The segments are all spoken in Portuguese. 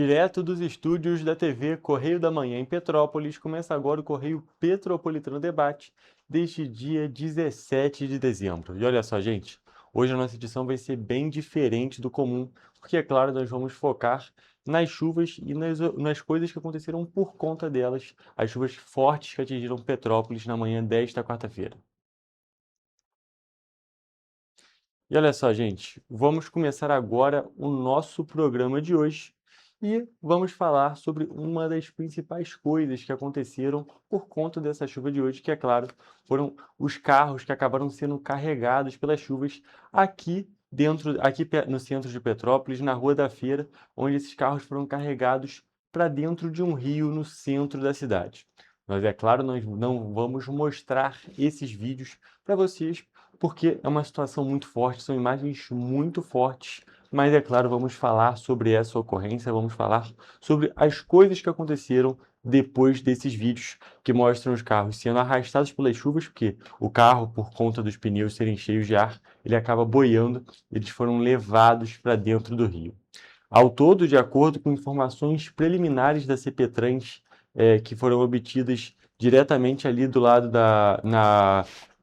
Direto dos estúdios da TV Correio da Manhã em Petrópolis, começa agora o Correio Petropolitano Debate deste dia 17 de dezembro. E olha só, gente, hoje a nossa edição vai ser bem diferente do comum, porque, é claro, nós vamos focar nas chuvas e nas coisas que aconteceram por conta delas, as chuvas fortes que atingiram Petrópolis na manhã desta quarta-feira. E olha só, gente, vamos começar agora o nosso programa de hoje e vamos falar sobre uma das principais coisas que aconteceram por conta dessa chuva de hoje, que, é claro, foram os carros que acabaram sendo carregados pelas chuvas no centro de Petrópolis, na Rua da Feira, onde esses carros foram carregados para dentro de um rio no centro da cidade. Nós, é claro, nós não vamos mostrar esses vídeos para vocês, porque é uma situação muito forte, são imagens muito fortes, mas, é claro, vamos falar sobre essa ocorrência, vamos falar sobre as coisas que aconteceram depois desses vídeos que mostram os carros sendo arrastados pelas chuvas, porque o carro, por conta dos pneus serem cheios de ar, ele acaba boiando, eles foram levados para dentro do rio. Ao todo, de acordo com informações preliminares da CPTrans, que foram obtidas diretamente ali do lado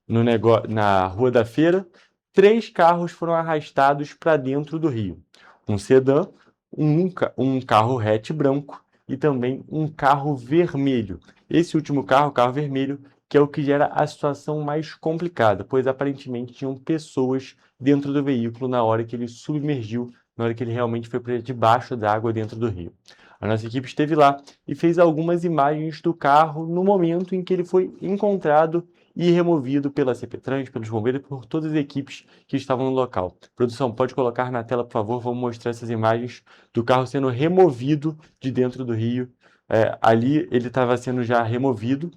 na Rua da Feira, 3 carros foram arrastados para dentro do rio. Um sedã, um carro hatch branco e também um carro vermelho. Esse último carro, o carro vermelho, que é o que gera a situação mais complicada, pois aparentemente tinham pessoas dentro do veículo na hora que ele submergiu, na hora que ele realmente foi para debaixo d'água dentro do rio. A nossa equipe esteve lá e fez algumas imagens do carro no momento em que ele foi encontrado e removido pela CPTrans, pelos bombeiros, por todas as equipes que estavam no local. Produção, pode colocar na tela, por favor, vamos mostrar essas imagens do carro sendo removido de dentro do rio. Ali ele estava sendo já removido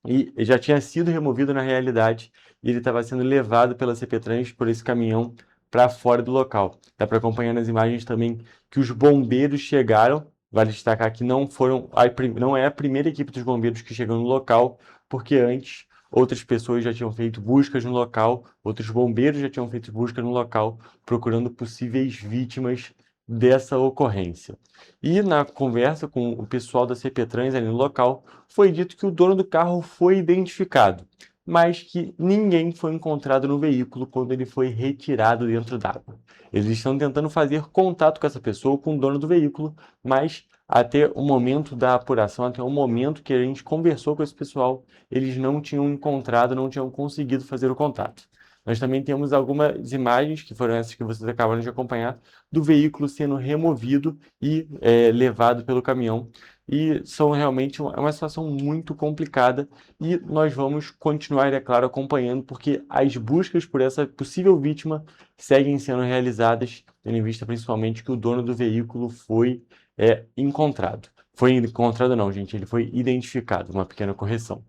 e já tinha sido removido na realidade, e ele estava sendo levado pela CPTrans por esse caminhão para fora do local. Dá para acompanhar nas imagens também que os bombeiros chegaram. Vale destacar que não é a primeira equipe dos bombeiros que chegou no local, porque antes outras pessoas já tinham feito buscas no local, outros bombeiros já tinham feito busca no local, procurando possíveis vítimas dessa ocorrência. E na conversa com o pessoal da CPTrans ali no local, foi dito que o dono do carro foi identificado, mas que ninguém foi encontrado no veículo quando ele foi retirado dentro d'água. Eles estão tentando fazer contato com essa pessoa, com o dono do veículo, mas até o momento da apuração, até o momento que a gente conversou com esse pessoal, eles não tinham encontrado, não tinham conseguido fazer o contato. Nós também temos algumas imagens, que foram essas que vocês acabaram de acompanhar, do veículo sendo removido e levado pelo caminhão. E são realmente uma situação muito complicada e nós vamos continuar, é claro, acompanhando, porque as buscas por essa possível vítima seguem sendo realizadas, tendo em vista principalmente que o dono do veículo foi encontrado. Foi encontrado não, gente, ele foi identificado, uma pequena correção.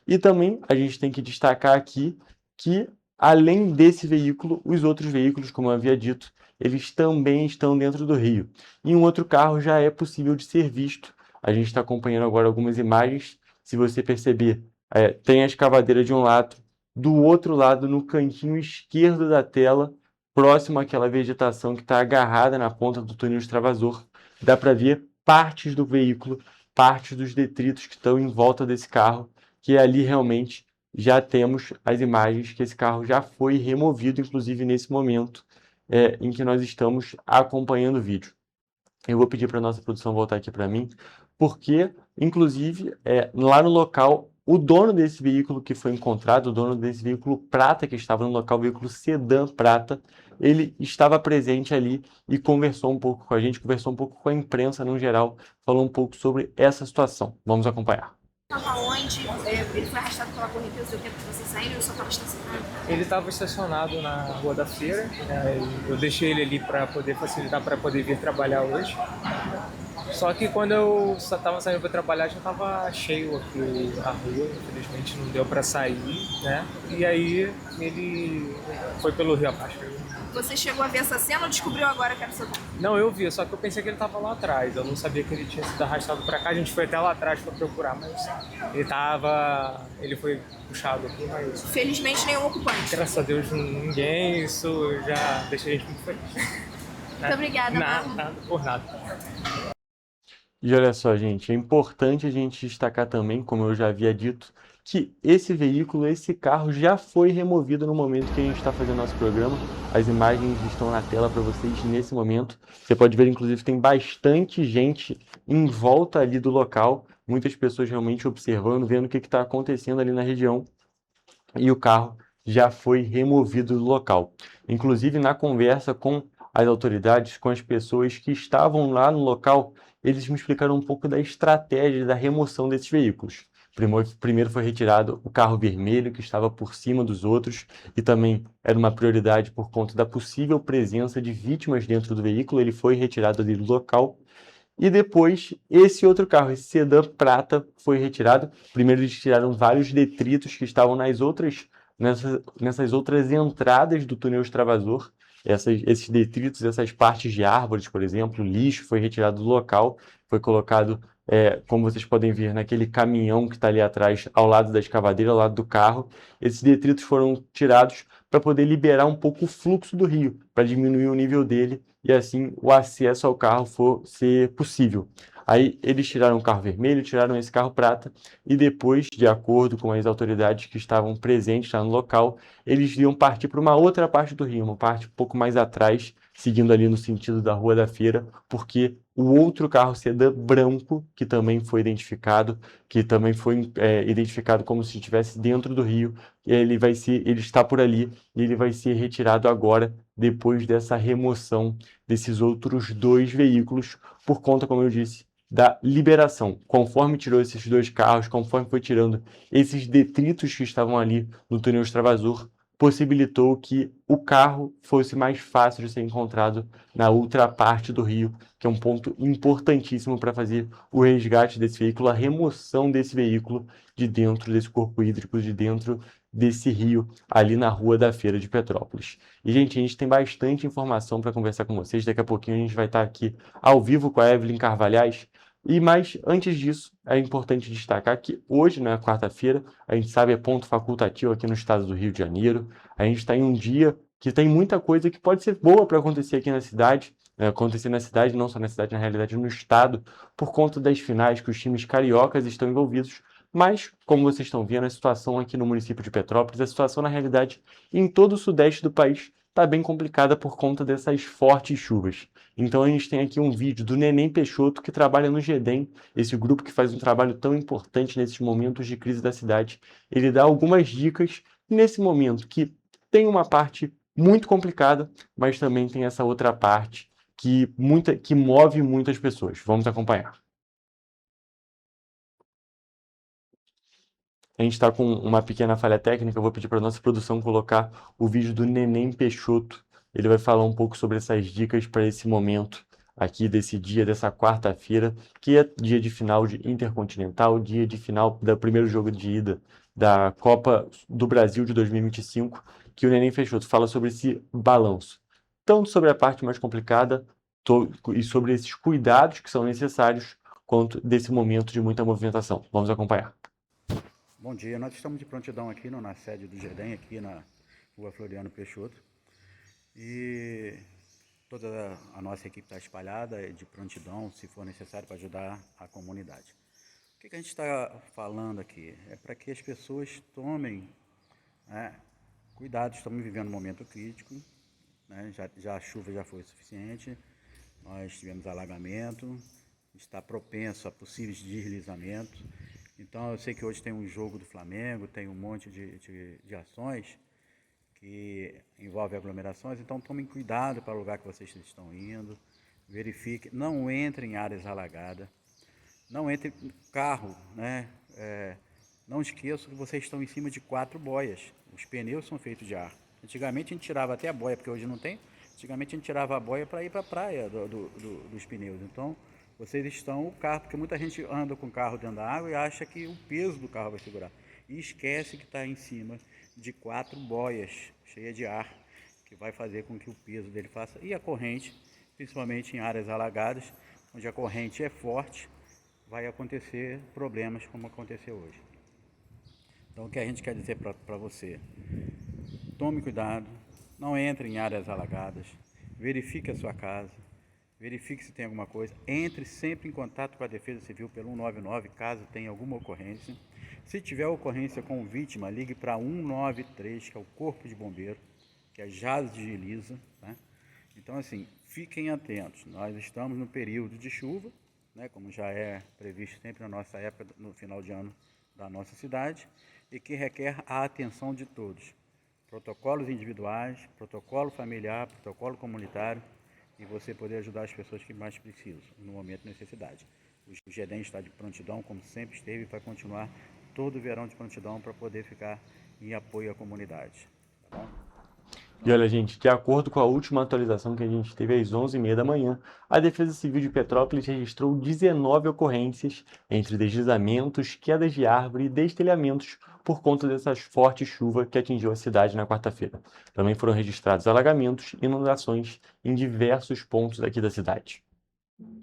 E também a gente tem que destacar aqui que, além desse veículo, os outros veículos, como eu havia dito, eles também estão dentro do rio. E um outro carro já é possível de ser visto. A gente está acompanhando agora algumas imagens. Se você perceber, tem a escavadeira de um lado, do outro lado, no cantinho esquerdo da tela, próximo àquela vegetação que está agarrada na ponta do túnel extravasor, dá para ver partes do veículo, partes dos detritos que estão em volta desse carro, que ali realmente já temos as imagens que esse carro já foi removido, inclusive nesse momento em que nós estamos acompanhando o vídeo. Eu vou pedir para a nossa produção voltar aqui para mim, porque, inclusive, lá no local, o dono desse veículo que foi encontrado, o dono desse veículo prata que estava no local, o veículo sedã prata, ele estava presente ali e conversou um pouco com a gente, conversou um pouco com a imprensa no geral, falou um pouco sobre essa situação. Vamos acompanhar. Estava onde? Ele foi arrastado pela correnteza o tempo que vocês saíram ou só estava estacionado? Ele estava estacionado na Rua da Feira. Eu deixei ele ali para poder facilitar para poder vir trabalhar hoje. Só que quando eu estava saindo para trabalhar já estava cheio aqui a rua, infelizmente não deu para sair, né? E aí ele foi pelo rio abaixo. Você chegou a ver essa cena ou descobriu agora que era seu dono? Não, eu vi, só que eu pensei que ele estava lá atrás. Eu não sabia que ele tinha sido arrastado para cá. A gente foi até lá atrás para procurar, mas ele foi puxado aqui, mas Felizmente nenhum ocupante. graças a Deus ninguém. Isso já deixa a gente muito feliz. Muito obrigada, Marlon. Nada, por nada. E olha só, gente, é importante a gente destacar também, como eu já havia dito, que esse veículo, esse carro já foi removido no momento que a gente está fazendo nosso programa. As imagens estão na tela para vocês nesse momento. Você pode ver, inclusive, tem bastante gente em volta ali do local, muitas pessoas realmente observando, vendo o que está acontecendo ali na região. E o carro já foi removido do local. Inclusive, na conversa com as autoridades, com as pessoas que estavam lá no local, eles me explicaram um pouco da estratégia da remoção desses veículos. Primeiro foi retirado o carro vermelho, que estava por cima dos outros, e também era uma prioridade por conta da possível presença de vítimas dentro do veículo. Ele foi retirado ali do local. E depois, esse outro carro, esse sedã prata, foi retirado. Primeiro, eles tiraram vários detritos que estavam nessas outras entradas do túnel extravasor. Esses detritos, essas partes de árvores, por exemplo, lixo foi retirado do local, foi colocado, como vocês podem ver, naquele caminhão que está ali atrás, ao lado da escavadeira, ao lado do carro. Esses detritos foram tirados para poder liberar um pouco o fluxo do rio, para diminuir o nível dele e assim o acesso ao carro for ser possível. Aí eles tiraram o carro vermelho, tiraram esse carro prata e depois, de acordo com as autoridades que estavam presentes lá no local, eles iam partir para uma outra parte do rio, uma parte um pouco mais atrás, seguindo ali no sentido da Rua da Feira, porque o outro carro sedã branco, que também foi identificado, identificado como se estivesse dentro do rio, ele está por ali e ele vai ser retirado agora, depois dessa remoção desses outros dois veículos, por conta, como eu disse, da liberação. Conforme tirou esses dois carros, conforme foi tirando esses detritos que estavam ali no túnel extravasor, possibilitou que o carro fosse mais fácil de ser encontrado na outra parte do rio, que é um ponto importantíssimo para fazer o resgate desse veículo, a remoção desse veículo de dentro desse corpo hídrico, de dentro desse rio, ali na Rua da Feira de Petrópolis. E, gente, a gente tem bastante informação para conversar com vocês. Daqui a pouquinho a gente vai estar aqui ao vivo com a Evelyn Carvalhais. Mas antes disso, é importante destacar que hoje, na quarta-feira, a gente sabe é ponto facultativo aqui no estado do Rio de Janeiro. A gente está em um dia que tem muita coisa que pode ser boa para acontecer aqui na cidade, acontecer na cidade, não só na cidade, na realidade no estado, por conta das finais que os times cariocas estão envolvidos. Mas, como vocês estão vendo, a situação aqui no município de Petrópolis, a situação na realidade em todo o sudeste do país está bem complicada por conta dessas fortes chuvas. Então a gente tem aqui um vídeo do Neném Peixoto, que trabalha no GEDEM, esse grupo que faz um trabalho tão importante nesses momentos de crise da cidade. Ele dá algumas dicas nesse momento que tem uma parte muito complicada, mas também tem essa outra parte que move muitas pessoas. Vamos acompanhar. A gente está com uma pequena falha técnica, eu vou pedir para a nossa produção colocar o vídeo do Neném Peixoto. Ele vai falar um pouco sobre essas dicas para esse momento aqui desse dia, dessa quarta-feira, que é dia de final de Intercontinental, dia de final do primeiro jogo de ida da Copa do Brasil de 2025, que o Neném Peixoto fala sobre esse balanço, tanto sobre a parte mais complicada e sobre esses cuidados que são necessários, quanto desse momento de muita movimentação. Vamos acompanhar. Bom dia, nós estamos de prontidão aqui na sede do GEDEM, aqui na Rua Floriano Peixoto. E toda a nossa equipe está espalhada de prontidão, se for necessário, para ajudar a comunidade. O que a gente está falando aqui? É para que as pessoas tomem cuidado. Estamos vivendo um momento crítico, né? Já a chuva já foi suficiente, nós tivemos alagamento, está propenso a possíveis deslizamentos. Então eu sei que hoje tem um jogo do Flamengo, tem um monte de ações que envolvem aglomerações, então tomem cuidado para o lugar que vocês estão indo, verifiquem, não entrem em áreas alagadas, não entrem em carro, né? Não esqueçam que vocês estão em cima de 4 boias, os pneus são feitos de ar. Antigamente a gente tirava até a boia, porque hoje não tem, antigamente a gente tirava a boia para ir para a praia dos pneus, então vocês estão o carro, porque muita gente anda com o carro dentro da água e acha que o peso do carro vai segurar. E esquece que está em cima de 4 boias cheias de ar, que vai fazer com que o peso dele faça. E a corrente, principalmente em áreas alagadas, onde a corrente é forte, vai acontecer problemas como aconteceu hoje. Então o que a gente quer dizer para você? Tome cuidado, não entre em áreas alagadas, verifique a sua casa, verifique se tem alguma coisa, entre sempre em contato com a Defesa Civil pelo 199, caso tenha alguma ocorrência. Se tiver ocorrência com vítima, ligue para 193, que é o Corpo de Bombeiro, que é Jales de Elisa, tá? Então, assim, fiquem atentos. Nós estamos no período de chuva, né, como já é previsto sempre na nossa época, no final de ano da nossa cidade, e que requer a atenção de todos. Protocolos individuais, protocolo familiar, protocolo comunitário, e você poder ajudar as pessoas que mais precisam, no momento de necessidade. O GEDEM está de prontidão, como sempre esteve, e vai continuar todo o verão de prontidão para poder ficar em apoio à comunidade. Tá bom? E olha, gente, de acordo com a última atualização que a gente teve às 11h30 da manhã, a Defesa Civil de Petrópolis registrou 19 ocorrências entre deslizamentos, quedas de árvore e destelhamentos por conta dessas fortes chuvas que atingiu a cidade na quarta-feira. Também foram registrados alagamentos e inundações em diversos pontos aqui da cidade.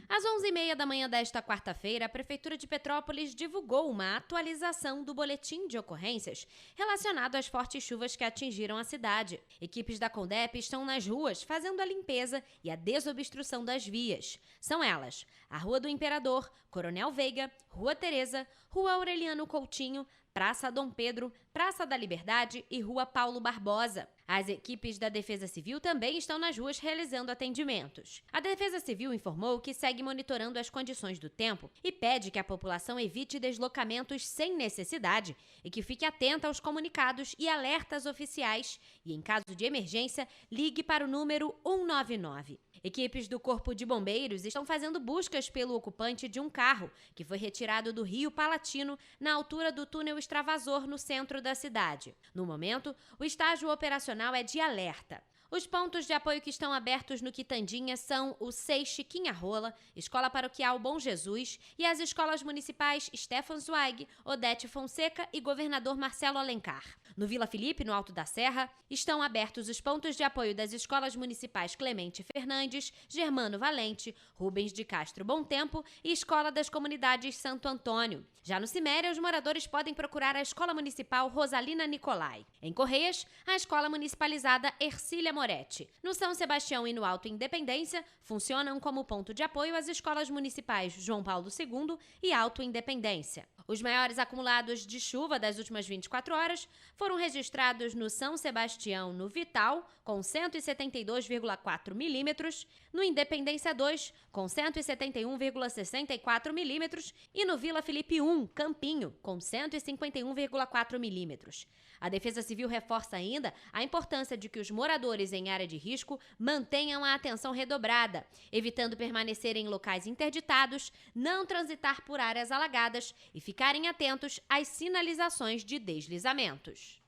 Às 11h30 da manhã desta quarta-feira, a Prefeitura de Petrópolis divulgou uma atualização do boletim de ocorrências relacionado às fortes chuvas que atingiram a cidade. Equipes da Condep estão nas ruas fazendo a limpeza e a desobstrução das vias. São elas: a Rua do Imperador, Coronel Veiga, Rua Tereza, Rua Aureliano Coutinho, Praça Dom Pedro, Praça da Liberdade e Rua Paulo Barbosa. As equipes da Defesa Civil também estão nas ruas realizando atendimentos. A Defesa Civil informou que segue monitorando as condições do tempo e pede que a população evite deslocamentos sem necessidade e que fique atenta aos comunicados e alertas oficiais e, em caso de emergência, ligue para o número 199. Equipes do Corpo de Bombeiros estão fazendo buscas pelo ocupante de um carro que foi retirado do Rio Palatino, na altura do túnel extravasor no centro da cidade. No momento, o estágio operacional é de alerta. Os pontos de apoio que estão abertos no Quitandinha são o SEI Chiquinha Rola, Escola Paroquial Bom Jesus e as escolas municipais Stefan Zweig, Odete Fonseca e Governador Marcelo Alencar. No Vila Felipe, no Alto da Serra, estão abertos os pontos de apoio das escolas municipais Clemente Fernandes, Germano Valente, Rubens de Castro Bom Tempo e Escola das Comunidades Santo Antônio. Já no Ciméria, os moradores podem procurar a Escola Municipal Rosalina Nicolai. Em Correias, a Escola Municipalizada Ercília Moretti. No São Sebastião e no Alto Independência, funcionam como ponto de apoio as escolas municipais João Paulo II e Alto Independência. Os maiores acumulados de chuva das últimas 24 horas foram registrados no São Sebastião, no Vital, com 172,4 milímetros, no Independência 2, com 171,64 milímetros e no Vila Felipe 1, Campinho, com 151,4 milímetros. A Defesa Civil reforça ainda a importância de que os moradores em área de risco mantenham a atenção redobrada, evitando permanecer em locais interditados, não transitar por áreas alagadas e ficarem atentos às sinalizações de deslizamentos.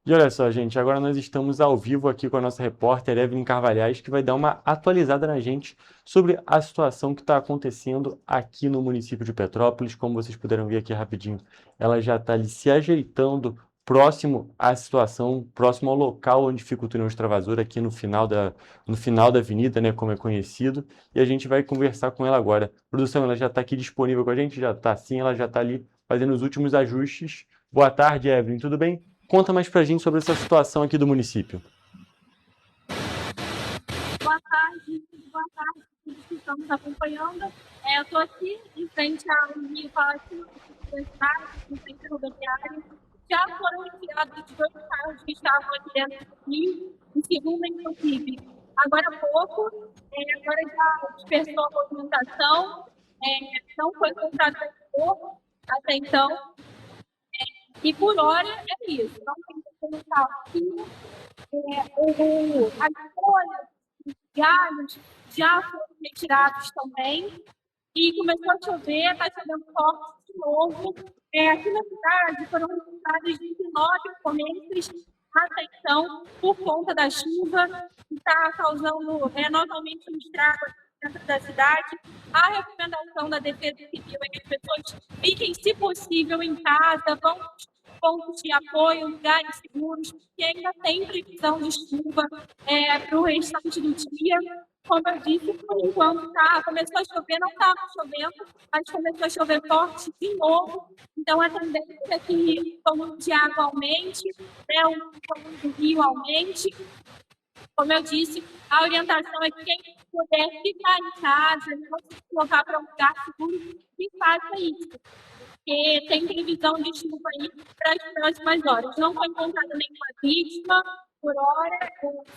E olha só, gente, agora nós estamos ao vivo aqui com a nossa repórter Evelyn Carvalhais, que vai dar uma atualizada na gente sobre a situação que está acontecendo aqui no município de Petrópolis. Como vocês puderam ver aqui rapidinho, ela já está ali se ajeitando próximo à situação, próximo ao local onde fica o túnel extravasor, aqui no final da avenida, né, como é conhecido, e a gente vai conversar com ela agora. Produção, ela já está aqui disponível com a gente? Já está sim, ela já está ali fazendo os últimos ajustes. Boa tarde, Evelyn, tudo bem? Conta mais pra gente sobre essa situação aqui do município. Boa tarde todos que estamos acompanhando. Eu estou aqui em frente ao Rio Palatino, no centro rodoviário. Já foram enviados 2 carros que estavam aqui dentro do Rio, o segundo inclusive agora há pouco. Agora já dispersou a movimentação, não foi encontrado corpo até então. E por hora é isso. Não tem como estar aqui. As folhas, os galhos já foram retirados também. E começou a chover, está chovendo forte de novo. Aqui na cidade foram registradas 19 ocorrências até então, por conta da chuva, que está causando novamente um estrago dentro da cidade. A recomendação da Defesa Civil é que as pessoas fiquem, se possível, em casa, vão pontos de apoio, lugares seguros, que ainda tem previsão de chuva para o restante do dia. Como eu disse, por enquanto começou a chover, não estava chovendo, mas começou a chover forte de novo. Então, a tendência é que o volume de água aumente, o volume do rio aumente. Como eu disse, a orientação é que quem puder ficar em casa, não se deslocar para um lugar seguro, que faça isso. Porque tem previsão de chuva aí para as próximas horas. Não foi encontrada nenhuma vítima por hora.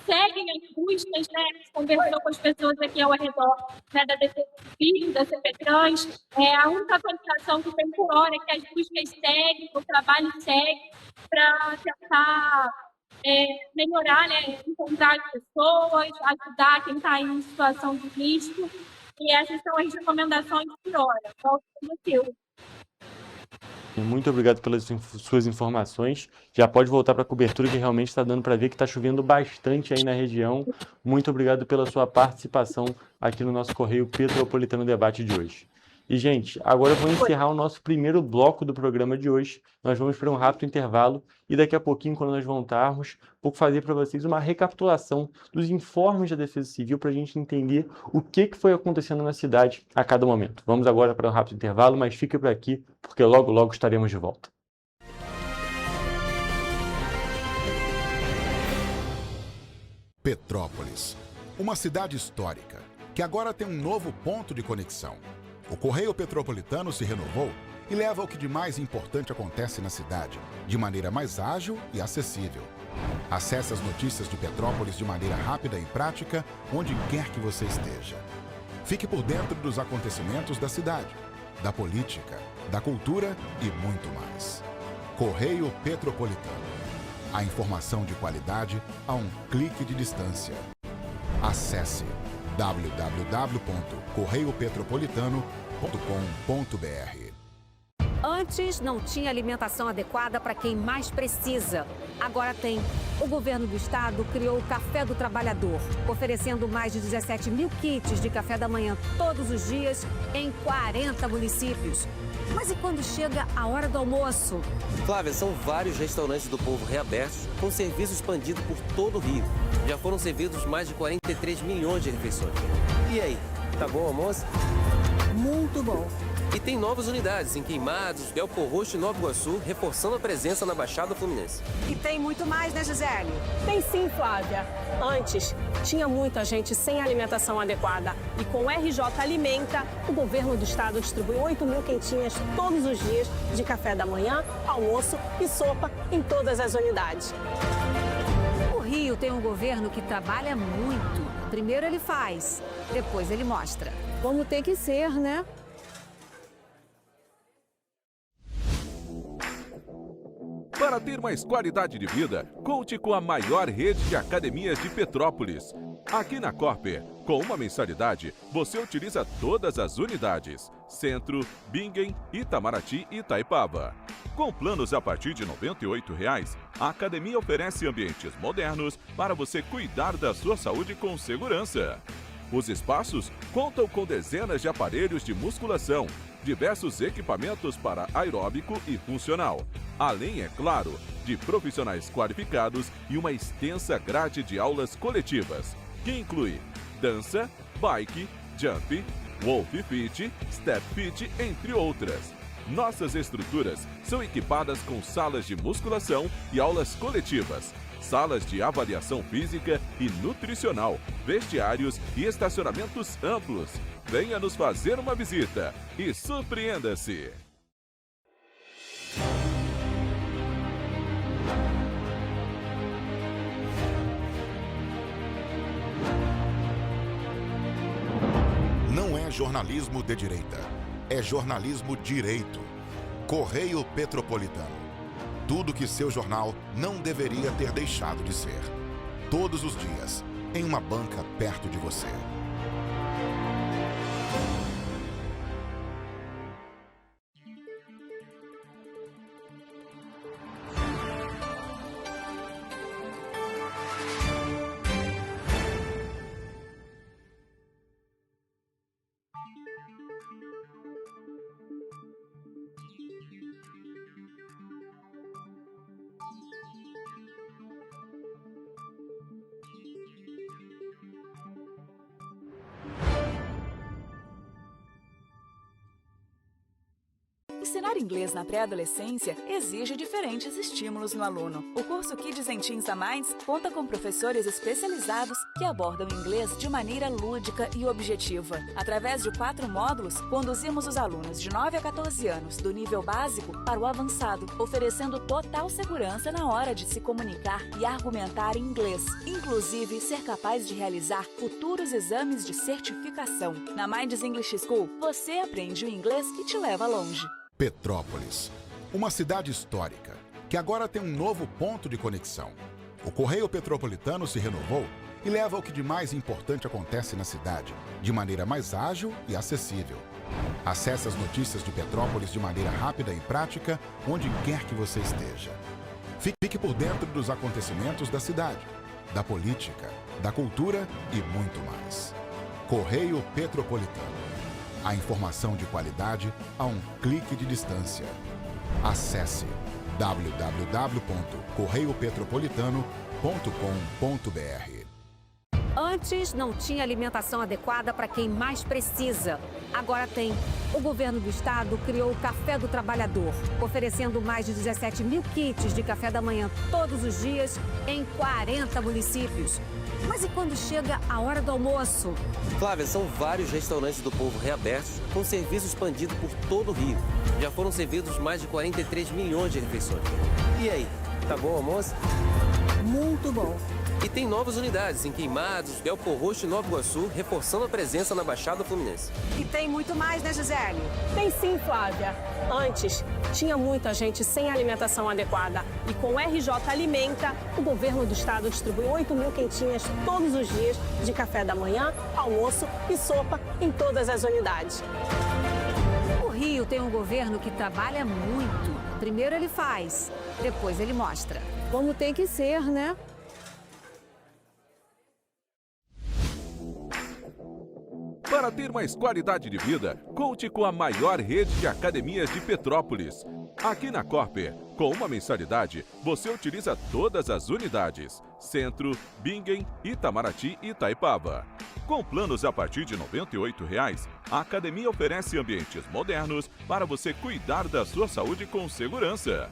Seguem as buscas, né? Conversou com as pessoas aqui ao redor, né, da Defesa Civil, da CPTrans. A única atualização que tem por hora é que as buscas seguem, o trabalho segue para tentar melhorar, né? Encontrar as pessoas, ajudar quem está em situação de risco. E essas são as recomendações por hora. Volto para você. Muito obrigado pelas suas informações. Já pode voltar para a cobertura, que realmente está dando para ver que está chovendo bastante aí na região. Muito obrigado pela sua participação aqui no nosso Correio Petropolitano Debate de hoje. E, gente, agora eu vou encerrar o nosso primeiro bloco do programa de hoje. Nós vamos para um rápido intervalo e daqui a pouquinho, quando nós voltarmos, vou fazer para vocês uma recapitulação dos informes da Defesa Civil para a gente entender o que foi acontecendo na cidade a cada momento. Vamos agora para um rápido intervalo, mas fique por aqui, porque logo, logo estaremos de volta. Petrópolis, uma cidade histórica, que agora tem um novo ponto de conexão. O Correio Petropolitano se renovou e leva o que de mais importante acontece na cidade, de maneira mais ágil e acessível. Acesse as notícias de Petrópolis de maneira rápida e prática, onde quer que você esteja. Fique por dentro dos acontecimentos da cidade, da política, da cultura e muito mais. Correio Petropolitano. A informação de qualidade a um clique de distância. Acesse www.correiopetropolitano.com.br. Antes não tinha alimentação adequada para quem mais precisa. Agora tem. O governo do estado criou o Café do Trabalhador, oferecendo mais de 17 mil kits de café da manhã todos os dias em 40 municípios. Mas e quando chega a hora do almoço? Flávia, são vários restaurantes do povo reabertos, com serviço expandido por todo o Rio. Já foram servidos mais de 43 milhões de refeições. E aí, tá bom o almoço? Muito bom. E tem novas unidades em Queimados, Belfor Roxo e Nova Iguaçu, reforçando a presença na Baixada Fluminense. E tem muito mais, né, Gisele? Tem sim, Flávia. Antes, tinha muita gente sem alimentação adequada. E com o RJ Alimenta, o governo do estado distribui 8 mil quentinhas todos os dias de café da manhã, almoço e sopa em todas as unidades. O Rio tem um governo que trabalha muito. Primeiro ele faz, depois ele mostra. Como tem que ser, né? Para ter mais qualidade de vida, conte com a maior rede de academias de Petrópolis. Aqui na Corper, com uma mensalidade, você utiliza todas as unidades: Centro, Bingen, Itamaraty e Itaipava. Com planos a partir de R$ 98,00, a academia oferece ambientes modernos para você cuidar da sua saúde com segurança. Os espaços contam com dezenas de aparelhos de musculação, diversos equipamentos para aeróbico e funcional, além, é claro, de profissionais qualificados e uma extensa grade de aulas coletivas, que inclui dança, bike, jump, wolf fit, step fit, entre outras. Nossas estruturas são equipadas com salas de musculação e aulas coletivas, salas de avaliação física e nutricional, vestiários e estacionamentos amplos. Venha nos fazer uma visita e surpreenda-se! Não é jornalismo de direita, é jornalismo direito. Correio Petropolitano. Tudo que seu jornal não deveria ter deixado de ser. Todos os dias, em uma banca perto de você. Ensinar inglês na pré-adolescência exige diferentes estímulos no aluno. O curso Kids and Teens a Mais conta com professores especializados que abordam o inglês de maneira lúdica e objetiva. Através de 4 módulos, conduzimos os alunos de 9 a 14 anos do nível básico para o avançado, oferecendo total segurança na hora de se comunicar e argumentar em inglês, inclusive ser capaz de realizar futuros exames de certificação. Na Minds English School, você aprende o inglês que te leva longe. Petrópolis, uma cidade histórica que agora tem um novo ponto de conexão. O Correio Petropolitano se renovou e leva o que de mais importante acontece na cidade, de maneira mais ágil e acessível. Acesse as notícias de Petrópolis de maneira rápida e prática, onde quer que você esteja. Fique por dentro dos acontecimentos da cidade, da política, da cultura e muito mais. Correio Petropolitano. A informação de qualidade a um clique de distância. Acesse www.correiopetropolitano.com.br. Antes não tinha alimentação adequada para quem mais precisa. Agora tem. O governo do estado criou o Café do Trabalhador, oferecendo mais de 17 mil kits de café da manhã todos os dias em 40 municípios. Mas e quando chega a hora do almoço? Flávia, são vários restaurantes do povo reabertos com serviço expandido por todo o Rio. Já foram servidos mais de 43 milhões de refeições. E aí, tá bom o almoço? Muito bom. E tem novas unidades em Queimados, Belfor Roxo e Nova Iguaçu, reforçando a presença na Baixada Fluminense. E tem muito mais, né, Gisele? Tem sim, Flávia. Antes, tinha muita gente sem alimentação adequada. E com o RJ Alimenta, o governo do estado distribui 8 mil quentinhas todos os dias de café da manhã, almoço e sopa em todas as unidades. O Rio tem um governo que trabalha muito. Primeiro ele faz, depois ele mostra. Como tem que ser, né? Para ter mais qualidade de vida, conte com a maior rede de academias de Petrópolis. Aqui na Corper, com uma mensalidade, você utiliza todas as unidades: Centro, Bingen, Itamaraty e Itaipava. Com planos a partir de R$ 98,00, a academia oferece ambientes modernos para você cuidar da sua saúde com segurança.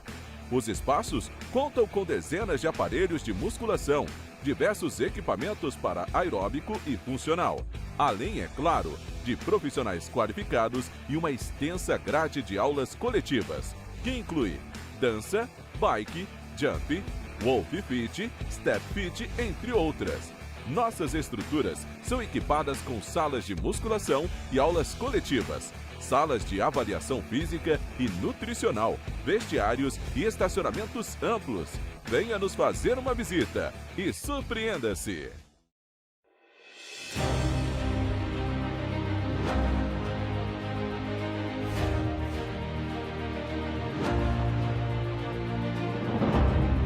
Os espaços contam com dezenas de aparelhos de musculação, diversos equipamentos para aeróbico e funcional, além, é claro, de profissionais qualificados e uma extensa grade de aulas coletivas, que inclui dança, bike, jump, wolf fit, step fit, entre outras. Nossas estruturas são equipadas com salas de musculação e aulas coletivas, salas de avaliação física e nutricional, vestiários e estacionamentos amplos. Venha nos fazer uma visita e surpreenda-se!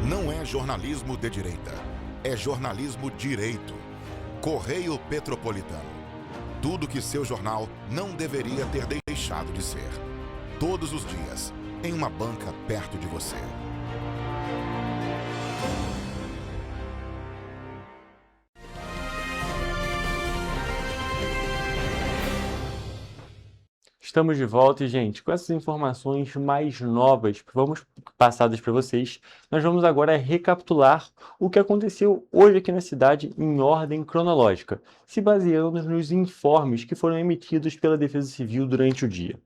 Não é jornalismo de direita, é jornalismo direito. Correio Petropolitano. Tudo que seu jornal não deveria ter deixado de ser. Todos os dias, em uma banca perto de você. Estamos de volta e, gente, com essas informações mais novas passadas para vocês, nós vamos agora recapitular o que aconteceu hoje aqui na cidade em ordem cronológica, se baseando nos informes que foram emitidos pela Defesa Civil durante o dia.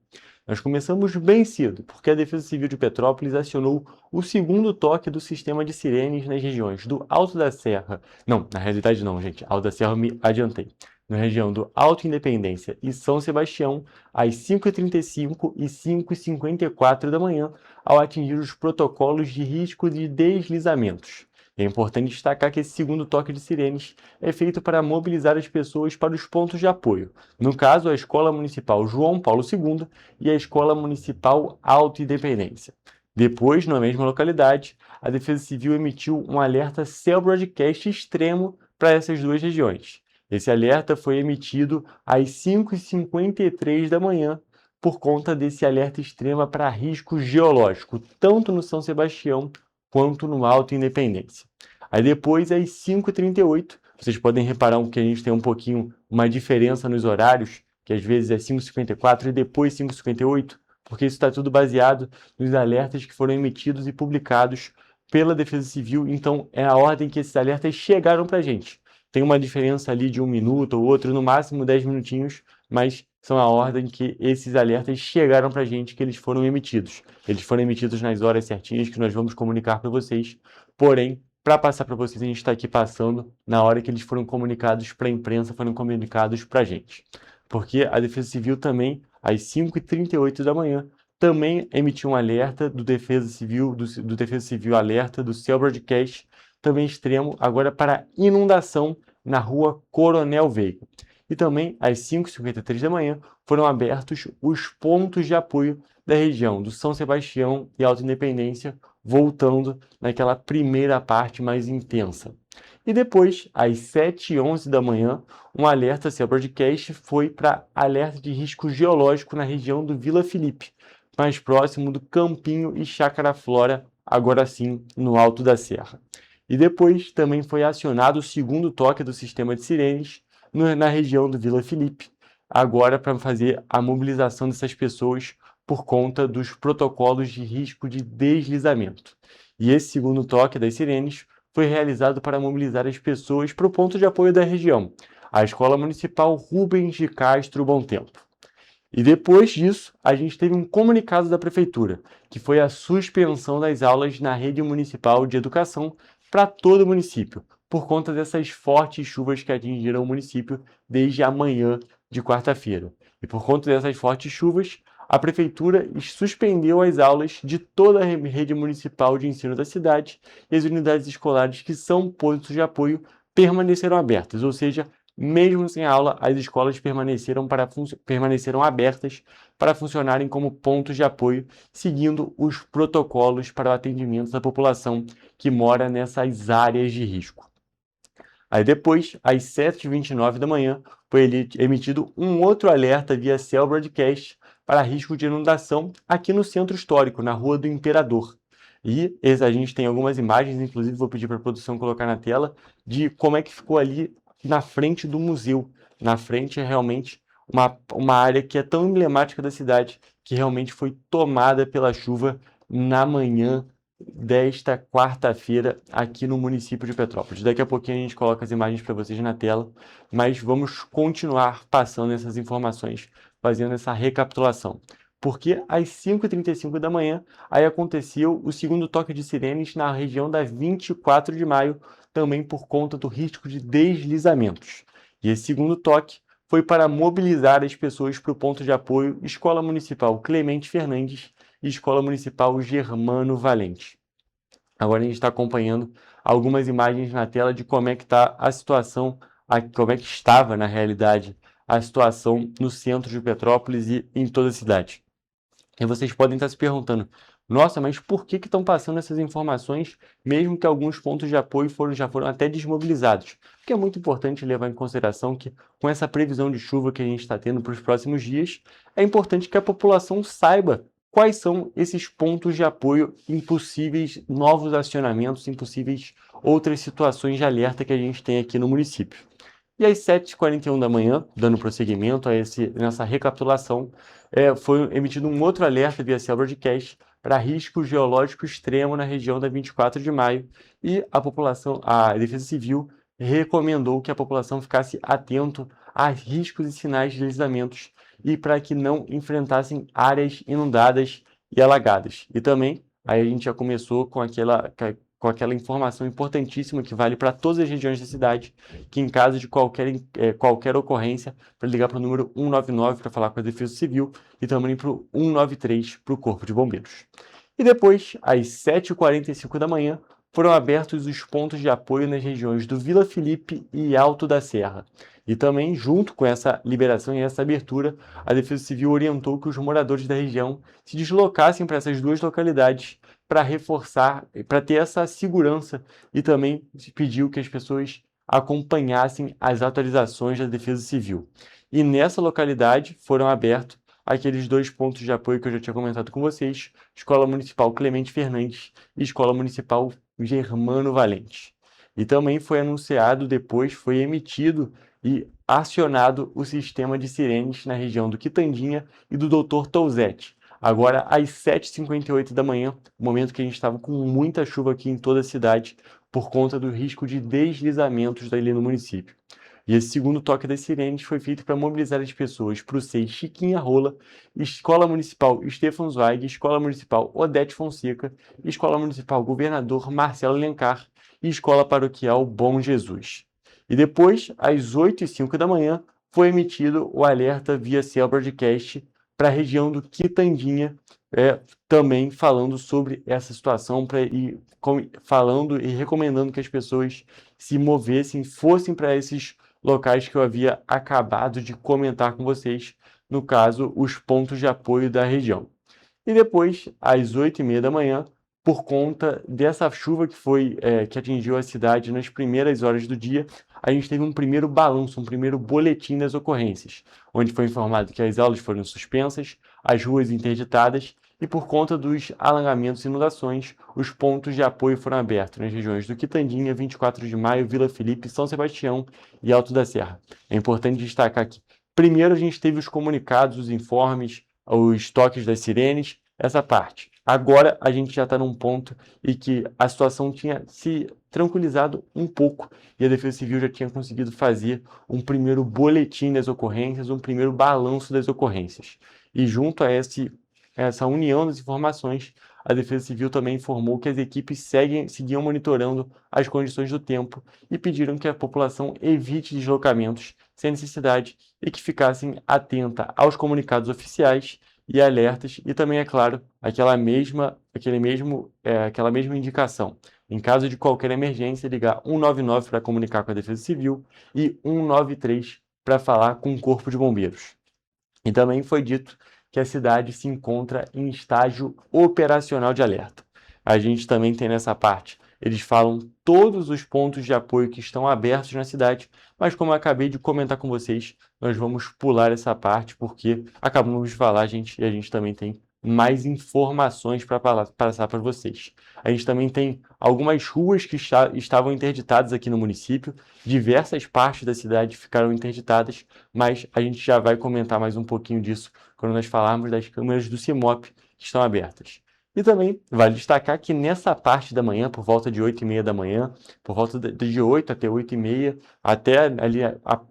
Nós começamos bem cedo, porque a Defesa Civil de Petrópolis acionou o segundo toque do sistema de sirenes nas regiões do Alto da Serra. Não, na realidade não, gente. Alto da Serra eu me adiantei. Na região do Alto Independência e São Sebastião, às 5h35 e 5h54 da manhã, ao atingir os protocolos de risco de deslizamentos. É importante destacar que esse segundo toque de sirenes é feito para mobilizar as pessoas para os pontos de apoio. No caso, a Escola Municipal João Paulo II e a Escola Municipal Alto Independência. Depois, na mesma localidade, a Defesa Civil emitiu um alerta Cell Broadcast extremo para essas duas regiões. Esse alerta foi emitido às 5h53 da manhã por conta desse alerta extremo para risco geológico, tanto no São Sebastião quanto no Alto Independência. Aí depois, às 5h38, vocês podem reparar que a gente tem uma diferença nos horários, que às vezes é 5h54 e depois 5h58, porque isso está tudo baseado nos alertas que foram emitidos e publicados pela Defesa Civil, então é a ordem que esses alertas chegaram para a gente. Tem uma diferença ali de 1 minuto ou outro, no máximo 10 minutinhos, mas são a ordem que esses alertas chegaram para a gente, que eles foram emitidos. Eles foram emitidos nas horas certinhas que nós vamos comunicar para vocês, porém, para passar para vocês, a gente está aqui passando na hora que eles foram comunicados para a imprensa, foram comunicados para a gente. Porque a Defesa Civil também, às 5h38 da manhã, também emitiu um alerta do Defesa Civil, do Defesa Civil Alerta, do Cell Broadcast, também extremo, agora para inundação na rua Coronel Veiga. E também, às 5h53 da manhã, foram abertos os pontos de apoio da região do São Sebastião e Alta Independência, voltando naquela primeira parte mais intensa. E depois, às 7h11 da manhã, um alerta Cell Broadcast foi para alerta de risco geológico na região do Vila Felipe, mais próximo do Campinho e Chácara Flora, agora sim no Alto da Serra. E depois também foi acionado o segundo toque do sistema de sirenes na região do Vila Felipe, agora para fazer a mobilização dessas pessoas por conta dos protocolos de risco de deslizamento. E esse segundo toque das sirenes foi realizado para mobilizar as pessoas para o ponto de apoio da região, a Escola Municipal Rubens de Castro Bom Tempo. E depois disso, a gente teve um comunicado da Prefeitura, que foi a suspensão das aulas na rede municipal de educação para todo o município, por conta dessas fortes chuvas que atingiram o município desde a manhã de quarta-feira. E por conta dessas fortes chuvas, a Prefeitura suspendeu as aulas de toda a rede municipal de ensino da cidade e as unidades escolares que são pontos de apoio permaneceram abertas, ou seja, mesmo sem aula, as escolas permaneceram abertas para funcionarem como pontos de apoio, seguindo os protocolos para o atendimento da população que mora nessas áreas de risco. Aí depois, às 7h29 da manhã, foi emitido um outro alerta via Cell Broadcast para risco de inundação aqui no Centro Histórico, na Rua do Imperador. E a gente tem algumas imagens, inclusive vou pedir para a produção colocar na tela, de como é que ficou ali na frente do museu. Na frente é realmente uma área que é tão emblemática da cidade, que realmente foi tomada pela chuva na manhã desta quarta-feira aqui no município de Petrópolis. Daqui a pouquinho a gente coloca as imagens para vocês na tela, mas vamos continuar passando essas informações, fazendo essa recapitulação. Porque às 5h35 da manhã, aí aconteceu o segundo toque de sirenes na região da 24 de maio, também por conta do risco de deslizamentos. E esse segundo toque foi para mobilizar as pessoas para o ponto de apoio Escola Municipal Clemente Fernandes e Escola Municipal Germano Valente. Agora a gente está acompanhando algumas imagens na tela de como é que está a situação, como é que estava, na realidade, a situação no centro de Petrópolis e em toda a cidade. E vocês podem estar se perguntando, nossa, mas por que estão passando essas informações, mesmo que alguns pontos de apoio já foram até desmobilizados? Porque é muito importante levar em consideração que, com essa previsão de chuva que a gente está tendo para os próximos dias, é importante que a população saiba quais são esses pontos de apoio em possíveis novos acionamentos, em possíveis outras situações de alerta que a gente tem aqui no município. E às 7h41 da manhã, dando prosseguimento a nessa recapitulação, foi emitido um outro alerta via Cell Broadcast para risco geológico extremo na região da 24 de maio e a Defesa Civil recomendou que a população ficasse atento a riscos e sinais de deslizamentos e para que não enfrentassem áreas inundadas e alagadas. E também, aí a gente já começou com aquela informação importantíssima que vale para todas as regiões da cidade, que em caso de qualquer ocorrência, para ligar para o número 199 para falar com a Defesa Civil e também para o 193 para o Corpo de Bombeiros. E depois, às 7h45 da manhã, foram abertos os pontos de apoio nas regiões do Vila Felipe e Alto da Serra. E também, junto com essa liberação e essa abertura, a Defesa Civil orientou que os moradores da região se deslocassem para essas duas localidades para reforçar, para ter essa segurança, e também pediu que as pessoas acompanhassem as atualizações da Defesa Civil. E nessa localidade foram abertos aqueles dois pontos de apoio que eu já tinha comentado com vocês, Escola Municipal Clemente Fernandes e Escola Municipal Germano Valente. E também foi anunciado depois, foi emitido e acionado o sistema de sirenes na região do Quitandinha e do Dr. Touzete. agora às 7h58 da manhã, momento que a gente estava com muita chuva aqui em toda a cidade, por conta do risco de deslizamentos ali no município. E esse segundo toque das sirenes foi feito para mobilizar as pessoas para o SEI Chiquinha Rola, Escola Municipal Stefan Zweig, Escola Municipal Odete Fonseca, Escola Municipal Governador Marcelo Alencar e Escola Paroquial Bom Jesus. E depois, às 8h05 da manhã, foi emitido o alerta via Cell Broadcast para a região do Quitandinha, também falando sobre essa situação falando e recomendando que as pessoas se movessem, fossem para esses locais que eu havia acabado de comentar com vocês, no caso, os pontos de apoio da região. E depois, às 8h30 da manhã, por conta dessa chuva que atingiu a cidade nas primeiras horas do dia, a gente teve um primeiro balanço, um primeiro boletim das ocorrências, onde foi informado que as aulas foram suspensas, as ruas interditadas e por conta dos alagamentos e inundações, os pontos de apoio foram abertos nas regiões do Quitandinha, 24 de Maio, Vila Felipe, São Sebastião e Alto da Serra. É importante destacar aqui. Primeiro, a gente teve os comunicados, os informes, os toques das sirenes, essa parte. Agora a gente já está num ponto em que a situação tinha se tranquilizado um pouco e a Defesa Civil já tinha conseguido fazer um primeiro boletim das ocorrências, um primeiro balanço das ocorrências. E junto a essa união das informações, a Defesa Civil também informou que as equipes seguiam monitorando as condições do tempo e pediram que a população evite deslocamentos sem necessidade e que ficassem atenta aos comunicados oficiais e alertas, e também, é claro, aquela mesma indicação. Em caso de qualquer emergência, ligar 199 para comunicar com a Defesa Civil e 193 para falar com o Corpo de Bombeiros. E também foi dito que a cidade se encontra em estágio operacional de alerta. A gente também tem nessa parte, eles falam todos os pontos de apoio que estão abertos na cidade, mas como eu acabei de comentar com vocês, nós vamos pular essa parte porque acabamos de falar, e a gente também tem mais informações para passar para vocês. A gente também tem algumas ruas que estavam interditadas aqui no município, diversas partes da cidade ficaram interditadas, mas a gente já vai comentar mais um pouquinho disso quando nós falarmos das câmeras do CIMOP que estão abertas. E também vale destacar que nessa parte da manhã, por volta de 8h30 da manhã, por volta de 8 até 8h30, até ali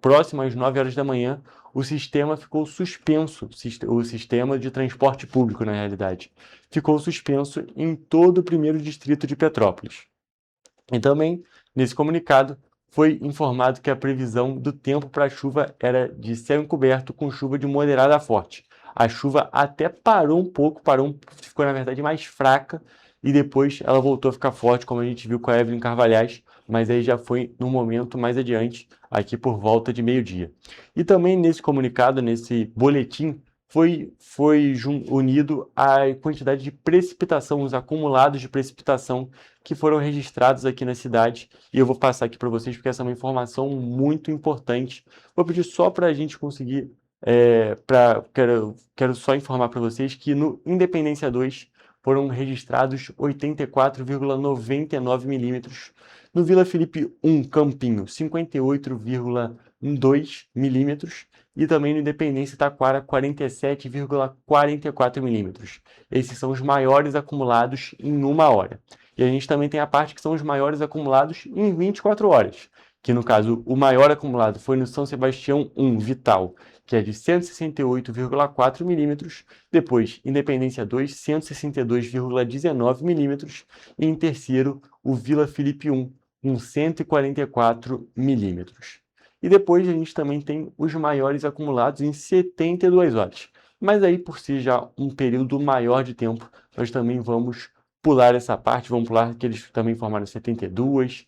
próximo às 9 horas da manhã, o sistema ficou suspenso, o sistema de transporte público, na realidade, ficou suspenso em todo o primeiro distrito de Petrópolis. E também, nesse comunicado, foi informado que a previsão do tempo para a chuva era de céu encoberto com chuva de moderada a forte. A chuva até parou um pouco, ficou na verdade mais fraca e depois ela voltou a ficar forte, como a gente viu com a Evelyn Carvalhais, mas aí já foi no momento mais adiante, aqui por volta de meio-dia. E também nesse comunicado, nesse boletim, foi unido a quantidade de precipitação, os acumulados de precipitação que foram registrados aqui na cidade. E eu vou passar aqui para vocês porque essa é uma informação muito importante. Vou pedir só para a gente conseguir... Quero só informar para vocês que no Independência 2 foram registrados 84,99 milímetros. No Vila Felipe 1, Campinho, 58,2 milímetros. E também no Independência Taquara, 47,44 milímetros. Esses são os maiores acumulados em uma hora. E a gente também tem a parte que são os maiores acumulados em 24 horas. Que no caso, o maior acumulado foi no São Sebastião 1, Vital, que é de 168,4 milímetros. Depois, Independência 2, 162,19 milímetros. E em terceiro, o Vila Felipe 1, com 144 milímetros. E depois a gente também tem os maiores acumulados em 72 horas. Mas aí, por ser já um período maior de tempo, nós também vamos pular essa parte, vamos pular que eles também formaram 72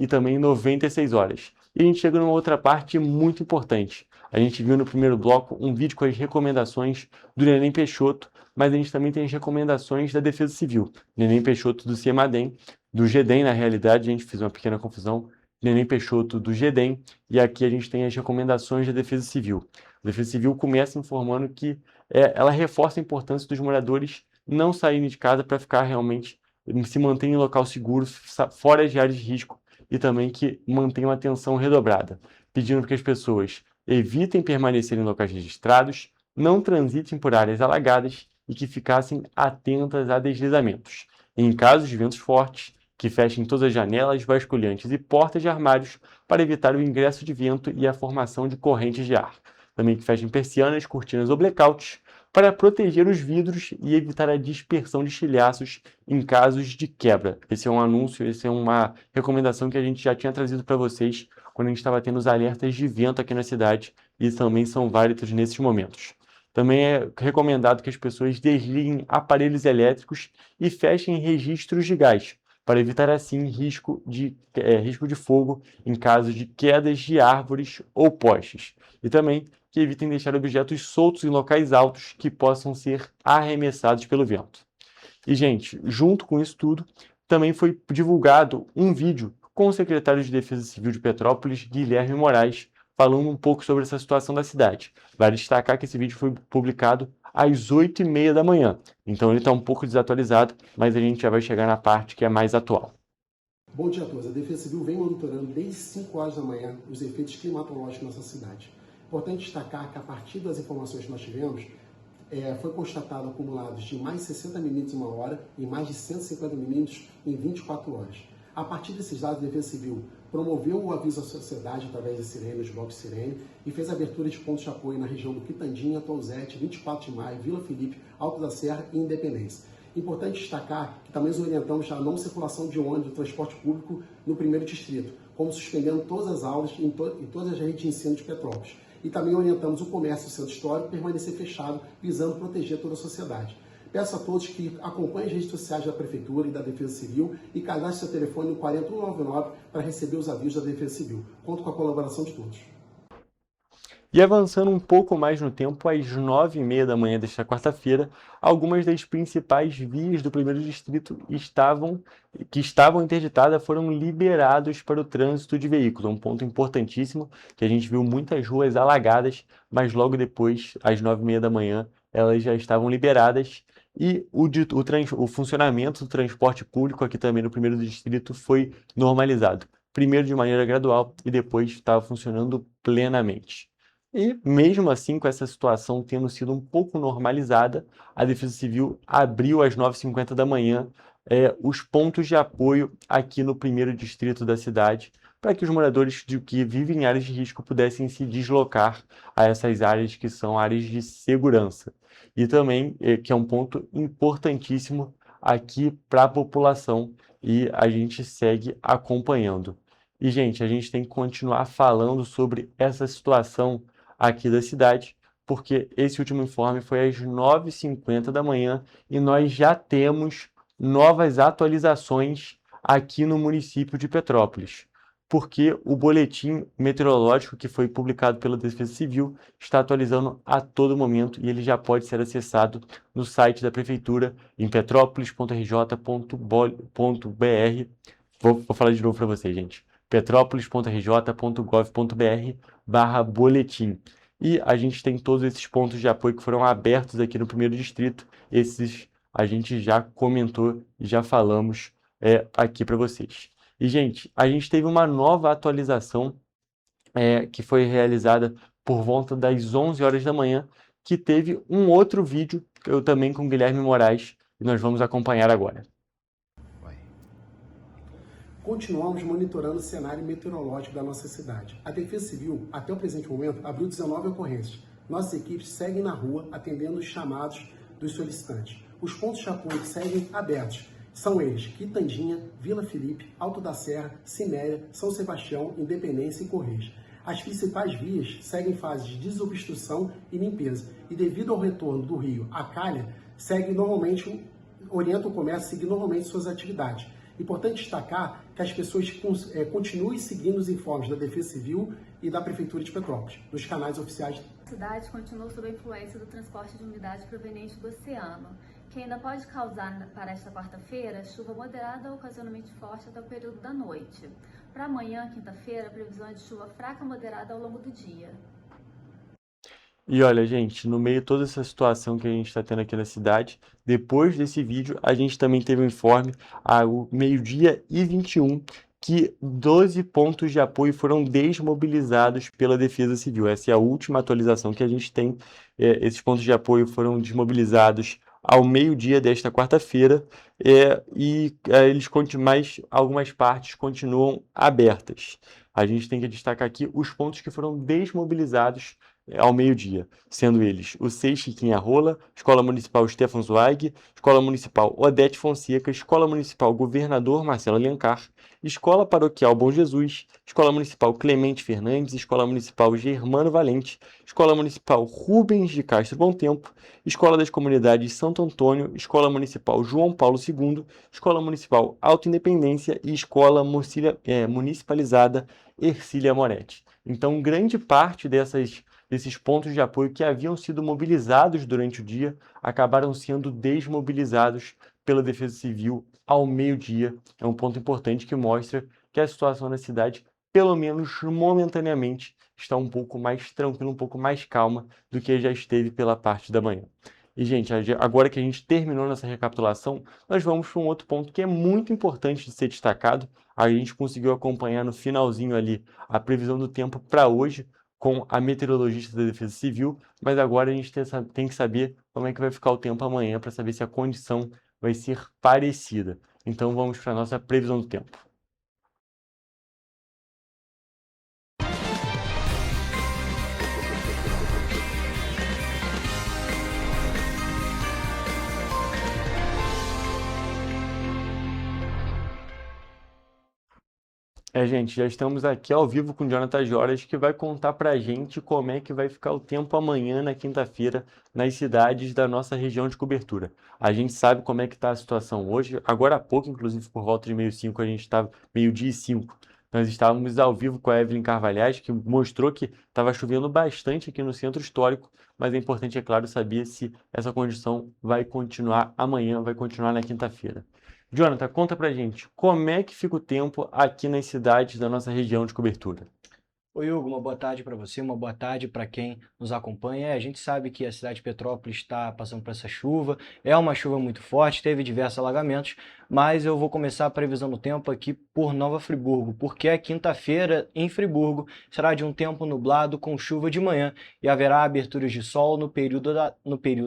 e também 96 horas. E a gente chega numa outra parte muito importante. A gente viu no primeiro bloco um vídeo com as recomendações do Neném Peixoto, mas a gente também tem as recomendações da Defesa Civil. Neném Peixoto do CEMADEM, do GEDEM, na realidade, a gente fez uma pequena confusão. Neném Peixoto do GEDEM, e aqui a gente tem as recomendações da Defesa Civil. A Defesa Civil começa informando que ela reforça a importância dos moradores não saírem de casa para ficar realmente, se manter em local seguro, fora de áreas de risco, e também que mantenham a atenção redobrada, pedindo que as pessoas evitem permanecer em locais registrados, não transitem por áreas alagadas e que ficassem atentas a deslizamentos. Em casos de ventos fortes, que fechem todas as janelas, vasculhantes e portas de armários para evitar o ingresso de vento e a formação de correntes de ar. Também que fechem persianas, cortinas ou blackouts para proteger os vidros e evitar a dispersão de estilhaços em casos de quebra. Esse é um anúncio, essa é uma recomendação que a gente já tinha trazido para vocês quando a gente estava tendo os alertas de vento aqui na cidade e também são válidos nesses momentos. Também é recomendado que as pessoas desliguem aparelhos elétricos e fechem registros de gás, para evitar assim risco de fogo em caso de quedas de árvores ou postes. E também que evitem deixar objetos soltos em locais altos que possam ser arremessados pelo vento. E, gente, junto com isso tudo, também foi divulgado um vídeo com o secretário de Defesa Civil de Petrópolis, Guilherme Moraes, falando um pouco sobre essa situação da cidade. Vale destacar que esse vídeo foi publicado às 8h30 da manhã, então ele está um pouco desatualizado, mas a gente já vai chegar na parte que é mais atual. Bom dia a todos. A Defesa Civil vem monitorando desde 5 horas da manhã os efeitos climatológicos na nossa cidade. Importante destacar que a partir das informações que nós tivemos, foi constatado acumulados de mais 60 milímetros em 1 hora e mais de 150 milímetros em 24 horas. A partir desses dados, a Defesa Civil promoveu o aviso à sociedade através da sirene, dos blocos sirene, e fez a abertura de pontos de apoio na região do Quitandinha, Touzete, 24 de Maio, Vila Felipe, Alto da Serra e Independência. Importante destacar que também nos orientamos a não circulação de ônibus do transporte público no primeiro distrito, como suspendendo todas as aulas em todas as redes de ensino de Petrópolis. E também orientamos o comércio do centro histórico a permanecer fechado, visando proteger toda a sociedade. Peço a todos que acompanhem as redes sociais da Prefeitura e da Defesa Civil e cadastre seu telefone no 4199 para receber os avisos da Defesa Civil. Conto com a colaboração de todos. E avançando um pouco mais no tempo, às 9h30 da manhã desta quarta-feira, algumas das principais vias do primeiro distrito que estavam interditadas foram liberadas para o trânsito de veículos. Um ponto importantíssimo, que a gente viu muitas ruas alagadas, mas logo depois, às 9h30 da manhã, elas já estavam liberadas. E o funcionamento do transporte público aqui também no primeiro distrito foi normalizado. Primeiro de maneira gradual e depois estava funcionando plenamente. E mesmo assim, com essa situação tendo sido um pouco normalizada, a Defesa Civil abriu às 9h50 da manhã os pontos de apoio aqui no primeiro distrito da cidade, para que os moradores que vivem em áreas de risco pudessem se deslocar a essas áreas que são áreas de segurança. E também, que é um ponto importantíssimo aqui para a população, e a gente segue acompanhando. E, gente, a gente tem que continuar falando sobre essa situação aqui da cidade, porque esse último informe foi às 9h50 da manhã e nós já temos novas atualizações aqui no município de Petrópolis, porque o boletim meteorológico que foi publicado pela Defesa Civil está atualizando a todo momento e ele já pode ser acessado no site da Prefeitura em petrópolis.rj.br. Vou falar de novo para vocês, gente. petrópolis.rj.gov.br/boletim. E a gente tem todos esses pontos de apoio que foram abertos aqui no primeiro distrito. Esses a gente já comentou e já falamos aqui para vocês. E, gente, a gente teve uma nova atualização que foi realizada por volta das 11 horas da manhã, que teve um outro vídeo, eu também com o Guilherme Moraes, e nós vamos acompanhar agora. Continuamos monitorando o cenário meteorológico da nossa cidade. A Defesa Civil, até o presente momento, abriu 19 ocorrências. Nossas equipes seguem na rua, atendendo os chamados dos solicitantes. Os pontos de apoio seguem abertos. São eles: Quitandinha, Vila Felipe, Alto da Serra, Ciméria, São Sebastião, Independência e Correios. As principais vias seguem em fase de desobstrução e limpeza. E devido ao retorno do rio à calha, orienta o comércio a seguir normalmente suas atividades. Importante destacar que as pessoas continuem seguindo os informes da Defesa Civil e da Prefeitura de Petrópolis, nos canais oficiais. A cidade continua sob a influência do transporte de umidade proveniente do oceano, que ainda pode causar para esta quarta-feira chuva moderada ou ocasionalmente forte até o período da noite. Para amanhã, quinta-feira, a previsão é de chuva fraca a moderada ao longo do dia. E olha, gente, no meio de toda essa situação que a gente está tendo aqui na cidade, depois desse vídeo, a gente também teve um informe ao 12h21 que 12 pontos de apoio foram desmobilizados pela Defesa Civil. Essa é a última atualização que a gente tem. Esses pontos de apoio foram desmobilizados ao meio-dia desta quarta-feira, mas algumas partes continuam abertas. A gente tem que destacar aqui os pontos que foram desmobilizados ao meio-dia, sendo eles o SEI Chiquinha Rola, Escola Municipal Stefan Zweig, Escola Municipal Odete Fonseca, Escola Municipal Governador Marcelo Alencar, Escola Paroquial Bom Jesus, Escola Municipal Clemente Fernandes, Escola Municipal Germano Valente, Escola Municipal Rubens de Castro Bom Tempo, Escola das Comunidades Santo Antônio, Escola Municipal João Paulo II, Escola Municipal Alta Independência e Escola Municipalizada Ercília Moretti. Então, grande parte desses pontos de apoio que haviam sido mobilizados durante o dia acabaram sendo desmobilizados pela Defesa Civil ao meio-dia. É um ponto importante que mostra que a situação na cidade, pelo menos momentaneamente, está um pouco mais tranquila, um pouco mais calma do que já esteve pela parte da manhã. E, gente, agora que a gente terminou nossa recapitulação, nós vamos para um outro ponto que é muito importante de ser destacado. A gente conseguiu acompanhar no finalzinho ali a previsão do tempo para hoje, com a meteorologista da Defesa Civil, mas agora a gente tem que saber como é que vai ficar o tempo amanhã para saber se a condição vai ser parecida. Então vamos para a nossa previsão do tempo. Gente, já estamos aqui ao vivo com o Jonathan Joras, que vai contar pra gente como é que vai ficar o tempo amanhã, na quinta-feira, nas cidades da nossa região de cobertura. A gente sabe como é que está a situação hoje. Agora há pouco, inclusive, por volta de meio-5, a gente estava meio-dia e 5. Nós estávamos ao vivo com a Evelyn Carvalhais, que mostrou que estava chovendo bastante aqui no centro histórico, mas é importante, é claro, saber se essa condição vai continuar amanhã, vai continuar na quinta-feira. Jonathan, conta pra gente, como é que fica o tempo aqui nas cidades da nossa região de cobertura? Oi, Hugo, uma boa tarde para você, uma boa tarde para quem nos acompanha. A gente sabe que a cidade de Petrópolis está passando por essa chuva, é uma chuva muito forte, teve diversos alagamentos, mas eu vou começar a previsão do tempo aqui por Nova Friburgo, porque a quinta-feira em Friburgo será de um tempo nublado com chuva de manhã e haverá aberturas de sol no período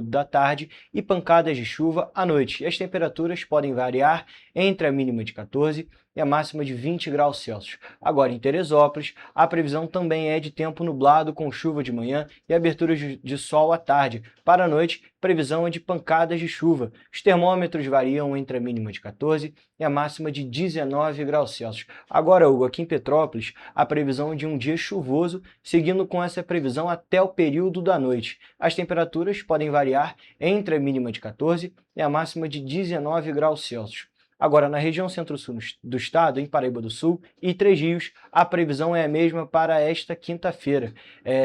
da tarde e pancadas de chuva à noite. E as temperaturas podem variar entre a mínima de 14 e a máxima de 20 graus Celsius. Agora, em Teresópolis, a previsão também é de tempo nublado com chuva de manhã e aberturas de sol à tarde. Para a noite, previsão é de pancadas de chuva. Os termômetros variam entre a mínima de 14 e a máxima de 19 graus Celsius. Agora, Hugo, aqui em Petrópolis, a previsão é de um dia chuvoso, seguindo com essa previsão até o período da noite. As temperaturas podem variar entre a mínima de 14 e a máxima de 19 graus Celsius. Agora, na região centro-sul do estado, em Paraíba do Sul e Três Rios, a previsão é a mesma para esta quinta-feira.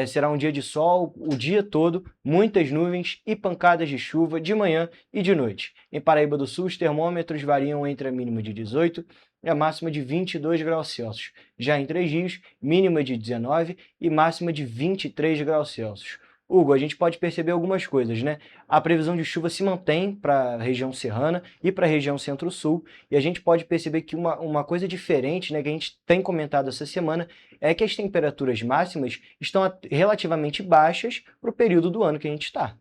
Será um dia de sol o dia todo, muitas nuvens e pancadas de chuva de manhã e de noite. Em Paraíba do Sul, os termômetros variam entre a mínima de 18 e a máxima de 22 graus Celsius. Já em Três Rios, mínima de 19 e máxima de 23 graus Celsius. Hugo, a gente pode perceber algumas coisas, né? A previsão de chuva se mantém para a região serrana e para a região centro-sul, e a gente pode perceber que uma coisa diferente, né, que a gente tem comentado essa semana, é que as temperaturas máximas estão relativamente baixas para o período do ano que a gente está.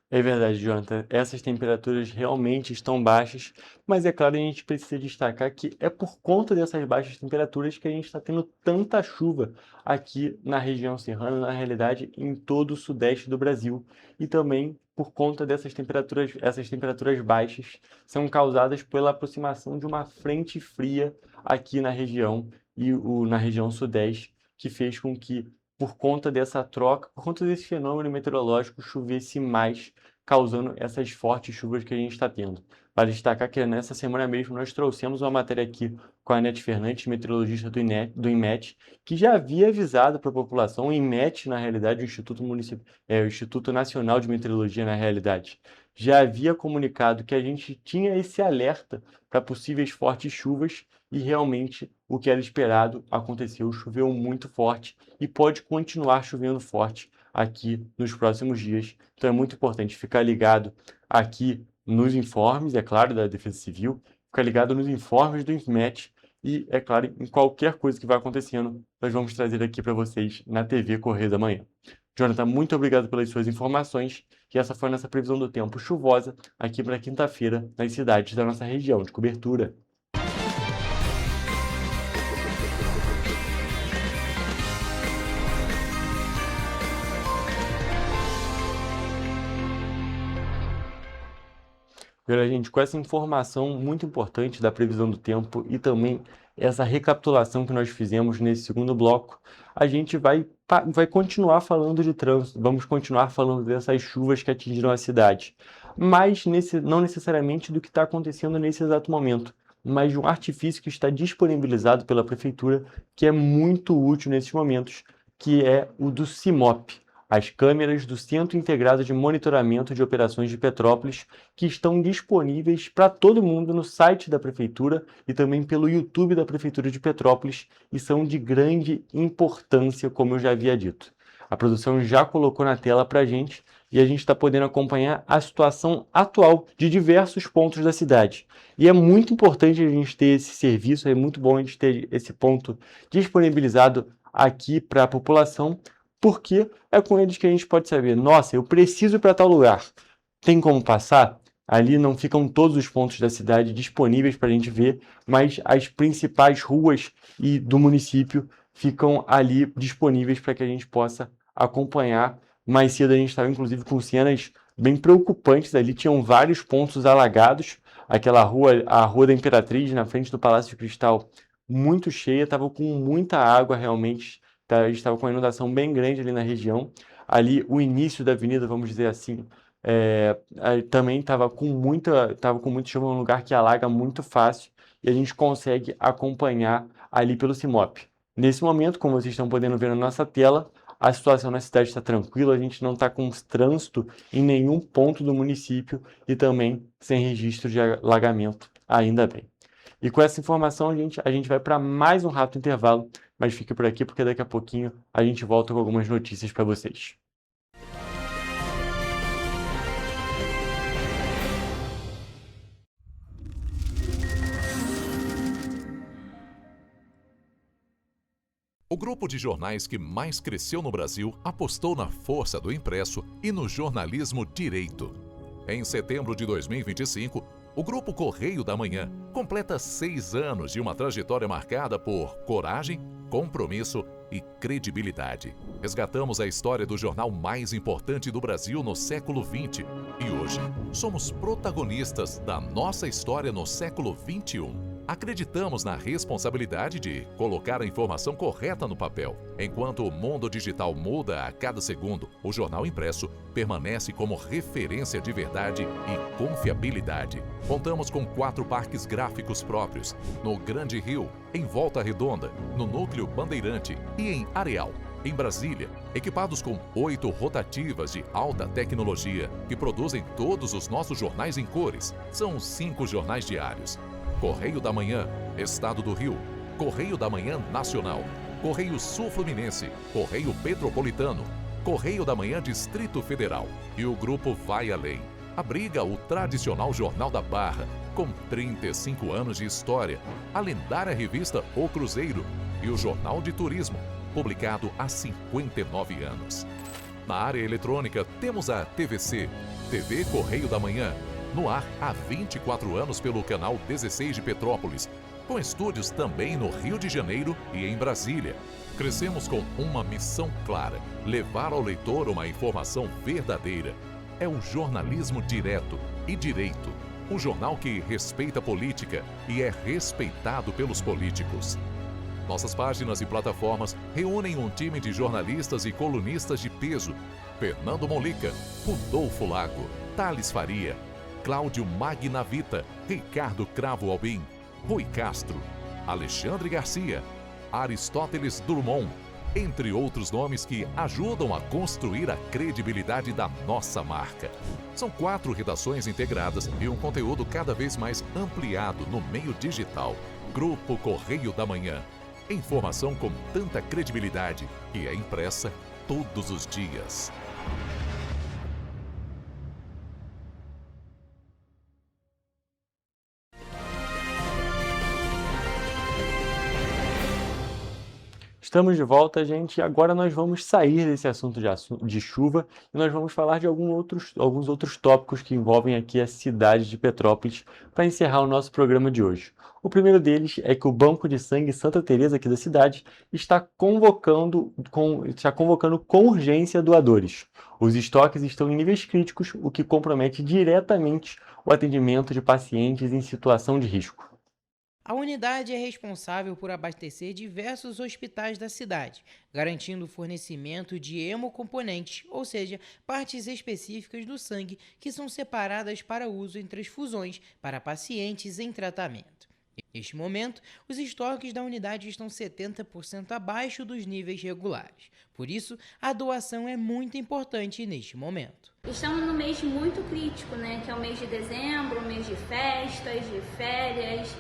É verdade, Jonathan. Essas temperaturas realmente estão baixas, mas é claro, a gente precisa destacar que é por conta dessas baixas temperaturas que a gente está tendo tanta chuva aqui na região serrana, na realidade, em todo o sudeste do Brasil. E também por conta dessas temperaturas, essas temperaturas baixas são causadas pela aproximação de uma frente fria aqui na região e na região sudeste, que fez com que por conta dessa troca, por conta desse fenômeno meteorológico, chovesse mais, causando essas fortes chuvas que a gente está tendo. Para destacar que nessa semana mesmo nós trouxemos uma matéria aqui com a Anete Fernandes, meteorologista do INMET, que já havia avisado para a população, o INMET, na realidade, o Instituto Nacional de Meteorologia, na realidade, já havia comunicado que a gente tinha esse alerta para possíveis fortes chuvas e realmente o que era esperado aconteceu, choveu muito forte e pode continuar chovendo forte aqui nos próximos dias. Então é muito importante ficar ligado aqui nos informes, é claro, da Defesa Civil, ficar ligado nos informes do INMET e, é claro, em qualquer coisa que vai acontecendo, nós vamos trazer aqui para vocês na TV Correio da Manhã. Jonathan, muito obrigado pelas suas informações. E essa foi a nossa previsão do tempo chuvosa aqui para quinta-feira nas cidades da nossa região de cobertura. Galera, gente, com essa informação muito importante da previsão do tempo e também essa recapitulação que nós fizemos nesse segundo bloco, a gente vai continuar falando de trânsito, vamos continuar falando dessas chuvas que atingiram a cidade, mas não necessariamente do que está acontecendo nesse exato momento, mas de um artifício que está disponibilizado pela Prefeitura, que é muito útil nesses momentos, que é o do CIMOP. As câmeras do Centro Integrado de Monitoramento de Operações de Petrópolis, que estão disponíveis para todo mundo no site da Prefeitura e também pelo YouTube da Prefeitura de Petrópolis, e são de grande importância, como eu já havia dito. A produção já colocou na tela para a gente e a gente está podendo acompanhar a situação atual de diversos pontos da cidade. E é muito importante a gente ter esse serviço, é muito bom a gente ter esse ponto disponibilizado aqui para a população, porque é com eles que a gente pode saber, nossa, eu preciso ir para tal lugar, tem como passar? Ali não ficam todos os pontos da cidade disponíveis para a gente ver, mas as principais ruas do município ficam ali disponíveis para que a gente possa acompanhar. Mais cedo a gente estava inclusive com cenas bem preocupantes ali, tinham vários pontos alagados, aquela rua, a Rua da Imperatriz, na frente do Palácio de Cristal, muito cheia, estava com muita água realmente. A gente estava com uma inundação bem grande ali na região. Ali, o início da avenida, vamos dizer assim, também estava com muita chuva, um lugar que alaga muito fácil, e a gente consegue acompanhar ali pelo CIMOP. Nesse momento, como vocês estão podendo ver na nossa tela, a situação na cidade está tranquila, a gente não está com trânsito em nenhum ponto do município e também sem registro de alagamento, ainda bem. E com essa informação, a gente vai para mais um rápido intervalo, mas fique por aqui porque daqui a pouquinho a gente volta com algumas notícias para vocês. O grupo de jornais que mais cresceu no Brasil apostou na força do impresso e no jornalismo direito. Em setembro de 2025, o Grupo Correio da Manhã completa 6 anos de uma trajetória marcada por coragem, compromisso e credibilidade. Resgatamos a história do jornal mais importante do Brasil no século XX e hoje somos protagonistas da nossa história no século XXI. Acreditamos na responsabilidade de colocar a informação correta no papel. Enquanto o mundo digital muda a cada segundo, o jornal impresso permanece como referência de verdade e confiabilidade. Contamos com 4 parques gráficos próprios, no Grande Rio, em Volta Redonda, no Núcleo Bandeirante e em Areal, em Brasília, equipados com 8 rotativas de alta tecnologia que produzem todos os nossos jornais em cores. São 5 jornais diários. Correio da Manhã, Estado do Rio, Correio da Manhã Nacional, Correio Sul Fluminense, Correio Petropolitano, Correio da Manhã Distrito Federal. E o grupo vai além. Abriga o tradicional Jornal da Barra, com 35 anos de história, a lendária revista O Cruzeiro e o Jornal de Turismo, publicado há 59 anos. Na área eletrônica, temos a TVC, TV Correio da Manhã, no ar há 24 anos pelo canal 16 de Petrópolis, com estúdios também no Rio de Janeiro e em Brasília. Crescemos com uma missão clara: levar ao leitor uma informação verdadeira. É um jornalismo direto e direito, um jornal que respeita a política e é respeitado pelos políticos. Nossas páginas e plataformas reúnem um time de jornalistas e colunistas de peso: Fernando Molica, Rodolfo Lago, Thales Faria, Cláudio Magnavita, Ricardo Cravo Albim, Rui Castro, Alexandre Garcia, Aristóteles Drummond, entre outros nomes que ajudam a construir a credibilidade da nossa marca. São 4 redações integradas e um conteúdo cada vez mais ampliado no meio digital. Grupo Correio da Manhã. Informação com tanta credibilidade que é impressa todos os dias. Estamos de volta, gente. Agora nós vamos sair desse assunto de chuva e nós vamos falar de alguns outros tópicos que envolvem aqui a cidade de Petrópolis para encerrar o nosso programa de hoje. O primeiro deles é que o Banco de Sangue Santa Teresa aqui da cidade está convocando com urgência doadores. Os estoques estão em níveis críticos, o que compromete diretamente o atendimento de pacientes em situação de risco. A unidade é responsável por abastecer diversos hospitais da cidade, garantindo o fornecimento de hemocomponentes, ou seja, partes específicas do sangue que são separadas para uso em transfusões para pacientes em tratamento. Neste momento, os estoques da unidade estão 70% abaixo dos níveis regulares. Por isso, a doação é muito importante neste momento. Estamos num mês muito crítico, né? Que é o mês de dezembro, o mês de festas, de férias,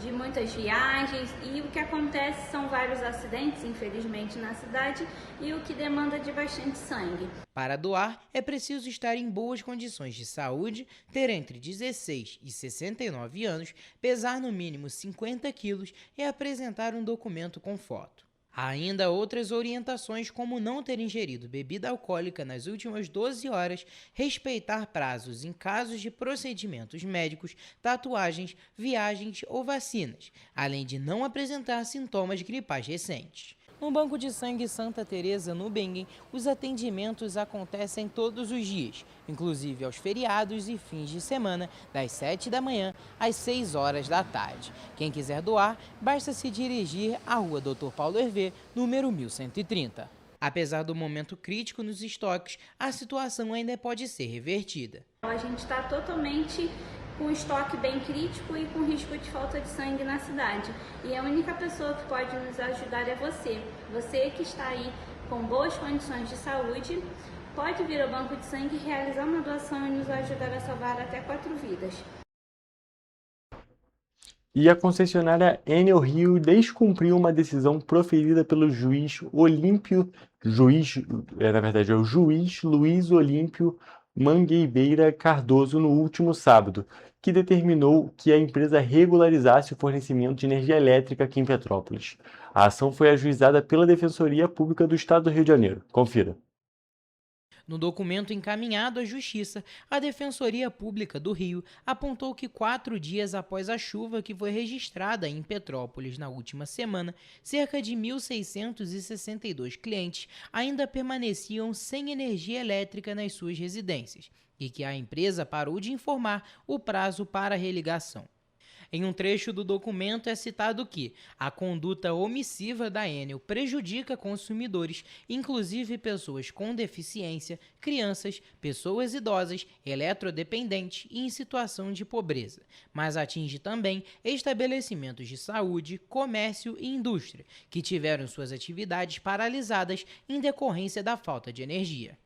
de muitas viagens, e o que acontece são vários acidentes, infelizmente, na cidade, e o que demanda de bastante sangue. Para doar, é preciso estar em boas condições de saúde, ter entre 16 e 69 anos, pesar no mínimo 50 quilos e apresentar um documento com foto. Há ainda outras orientações, como não ter ingerido bebida alcoólica nas últimas 12 horas, respeitar prazos em casos de procedimentos médicos, tatuagens, viagens ou vacinas, além de não apresentar sintomas gripais recentes. No Banco de Sangue Santa Teresa, no Benguem, os atendimentos acontecem todos os dias, inclusive aos feriados e fins de semana, das 7 da manhã às 6 horas da tarde. Quem quiser doar, basta se dirigir à Rua Dr. Paulo Hervé, número 1130. Apesar do momento crítico nos estoques, a situação ainda pode ser revertida. A gente está totalmente com estoque bem crítico e com risco de falta de sangue na cidade. E a única pessoa que pode nos ajudar é você. Você que está aí com boas condições de saúde, pode vir ao Banco de Sangue, realizar uma doação e nos ajudar a salvar até 4 vidas. E a concessionária Enel Rio descumpriu uma decisão proferida pelo juiz Luiz Olímpio Mangueira Cardoso no último sábado, que determinou que a empresa regularizasse o fornecimento de energia elétrica aqui em Petrópolis. A ação foi ajuizada pela Defensoria Pública do Estado do Rio de Janeiro. Confira. No documento encaminhado à Justiça, a Defensoria Pública do Rio apontou que 4 dias após a chuva que foi registrada em Petrópolis na última semana, cerca de 1.662 clientes ainda permaneciam sem energia elétrica nas suas residências e que a empresa parou de informar o prazo para a religação. Em um trecho do documento é citado que a conduta omissiva da Enel prejudica consumidores, inclusive pessoas com deficiência, crianças, pessoas idosas, eletrodependentes e em situação de pobreza, mas atinge também estabelecimentos de saúde, comércio e indústria, que tiveram suas atividades paralisadas em decorrência da falta de energia.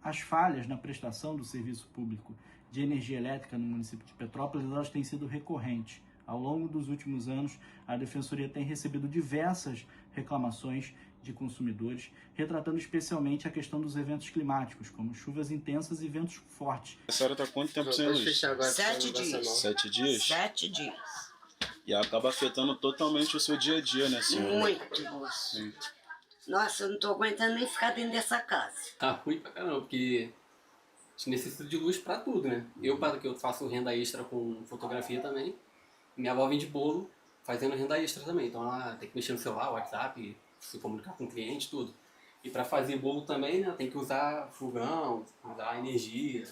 As falhas na prestação do serviço público de energia elétrica no município de Petrópolis, elas têm sido recorrentes. Ao longo dos últimos anos, a Defensoria tem recebido diversas reclamações de consumidores, retratando especialmente a questão dos eventos climáticos, como chuvas intensas e ventos fortes. A senhora está quanto tempo sem luz? 7 dias. 7 dias? 7 dias. E acaba afetando totalmente o seu dia a dia, né, senhora? Muito, moço. Sim. Nossa, eu não estou aguentando nem ficar dentro dessa casa. Tá ruim pra caramba, porque a gente necessita de luz pra tudo, né? Eu faço renda extra com fotografia também. Minha avó vende bolo fazendo renda extra também. Então ela tem que mexer no celular, WhatsApp, se comunicar com o cliente, tudo. E para fazer bolo também, né, tem que usar fogão, usar energia,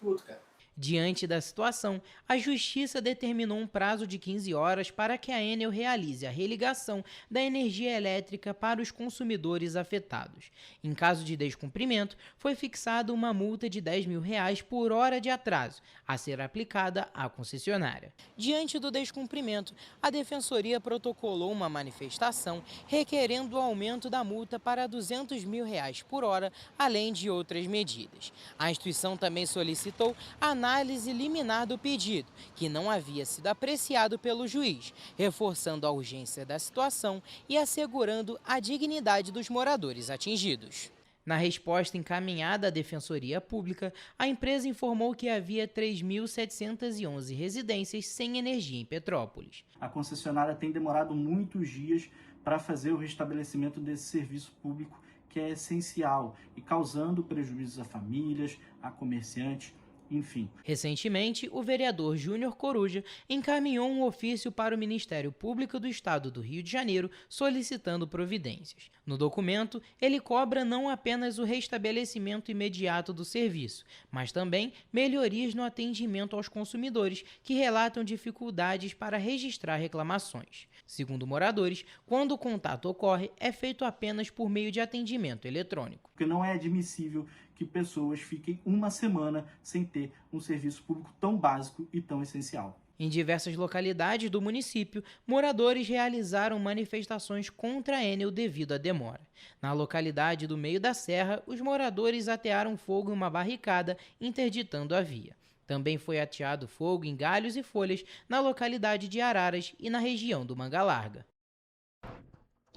tudo, cara. Diante da situação, a Justiça determinou um prazo de 15 horas para que a Enel realize a religação da energia elétrica para os consumidores afetados. Em caso de descumprimento, foi fixada uma multa de R$10 mil por hora de atraso, a ser aplicada à concessionária. Diante do descumprimento, a Defensoria protocolou uma manifestação requerendo o aumento da multa para R$200 mil por hora, além de outras medidas. A instituição também solicitou a análise liminar do pedido, que não havia sido apreciado pelo juiz, reforçando a urgência da situação e assegurando a dignidade dos moradores atingidos. Na resposta encaminhada à Defensoria Pública, a empresa informou que havia 3.711 residências sem energia em Petrópolis. A concessionária tem demorado muitos dias para fazer o restabelecimento desse serviço público que é essencial e causando prejuízos a famílias, a comerciantes, enfim. Recentemente, o vereador Júnior Coruja encaminhou um ofício para o Ministério Público do Estado do Rio de Janeiro solicitando providências. No documento, ele cobra não apenas o restabelecimento imediato do serviço, mas também melhorias no atendimento aos consumidores que relatam dificuldades para registrar reclamações. Segundo moradores, quando o contato ocorre, é feito apenas por meio de atendimento eletrônico. Porque não é admissível que pessoas fiquem uma semana sem ter um serviço público tão básico e tão essencial. Em diversas localidades do município, moradores realizaram manifestações contra a Enel devido à demora. Na localidade do Meio da Serra, os moradores atearam fogo em uma barricada, interditando a via. Também foi ateado fogo em galhos e folhas na localidade de Araras e na região do Manga Larga.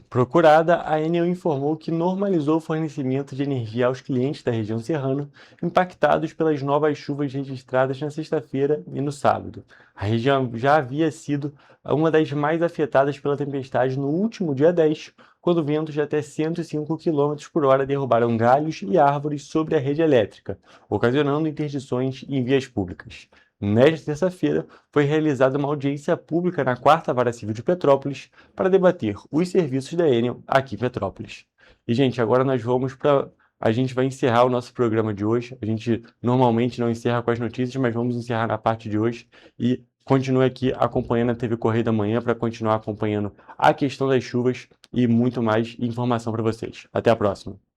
Procurada, a Enel informou que normalizou o fornecimento de energia aos clientes da região serrana, impactados pelas novas chuvas registradas na sexta-feira e no sábado. A região já havia sido uma das mais afetadas pela tempestade no último dia 10, quando ventos de até 105 km por hora derrubaram galhos e árvores sobre a rede elétrica, ocasionando interdições em vias públicas. Nesta terça-feira, foi realizada uma audiência pública na 4ª Vara Civil de Petrópolis para debater os serviços da Enel aqui em Petrópolis. E, gente, agora a gente vai encerrar o nosso programa de hoje. A gente normalmente não encerra com as notícias, mas vamos encerrar na parte de hoje e continue aqui acompanhando a TV Correio da Manhã para continuar acompanhando a questão das chuvas e muito mais informação para vocês. Até a próxima!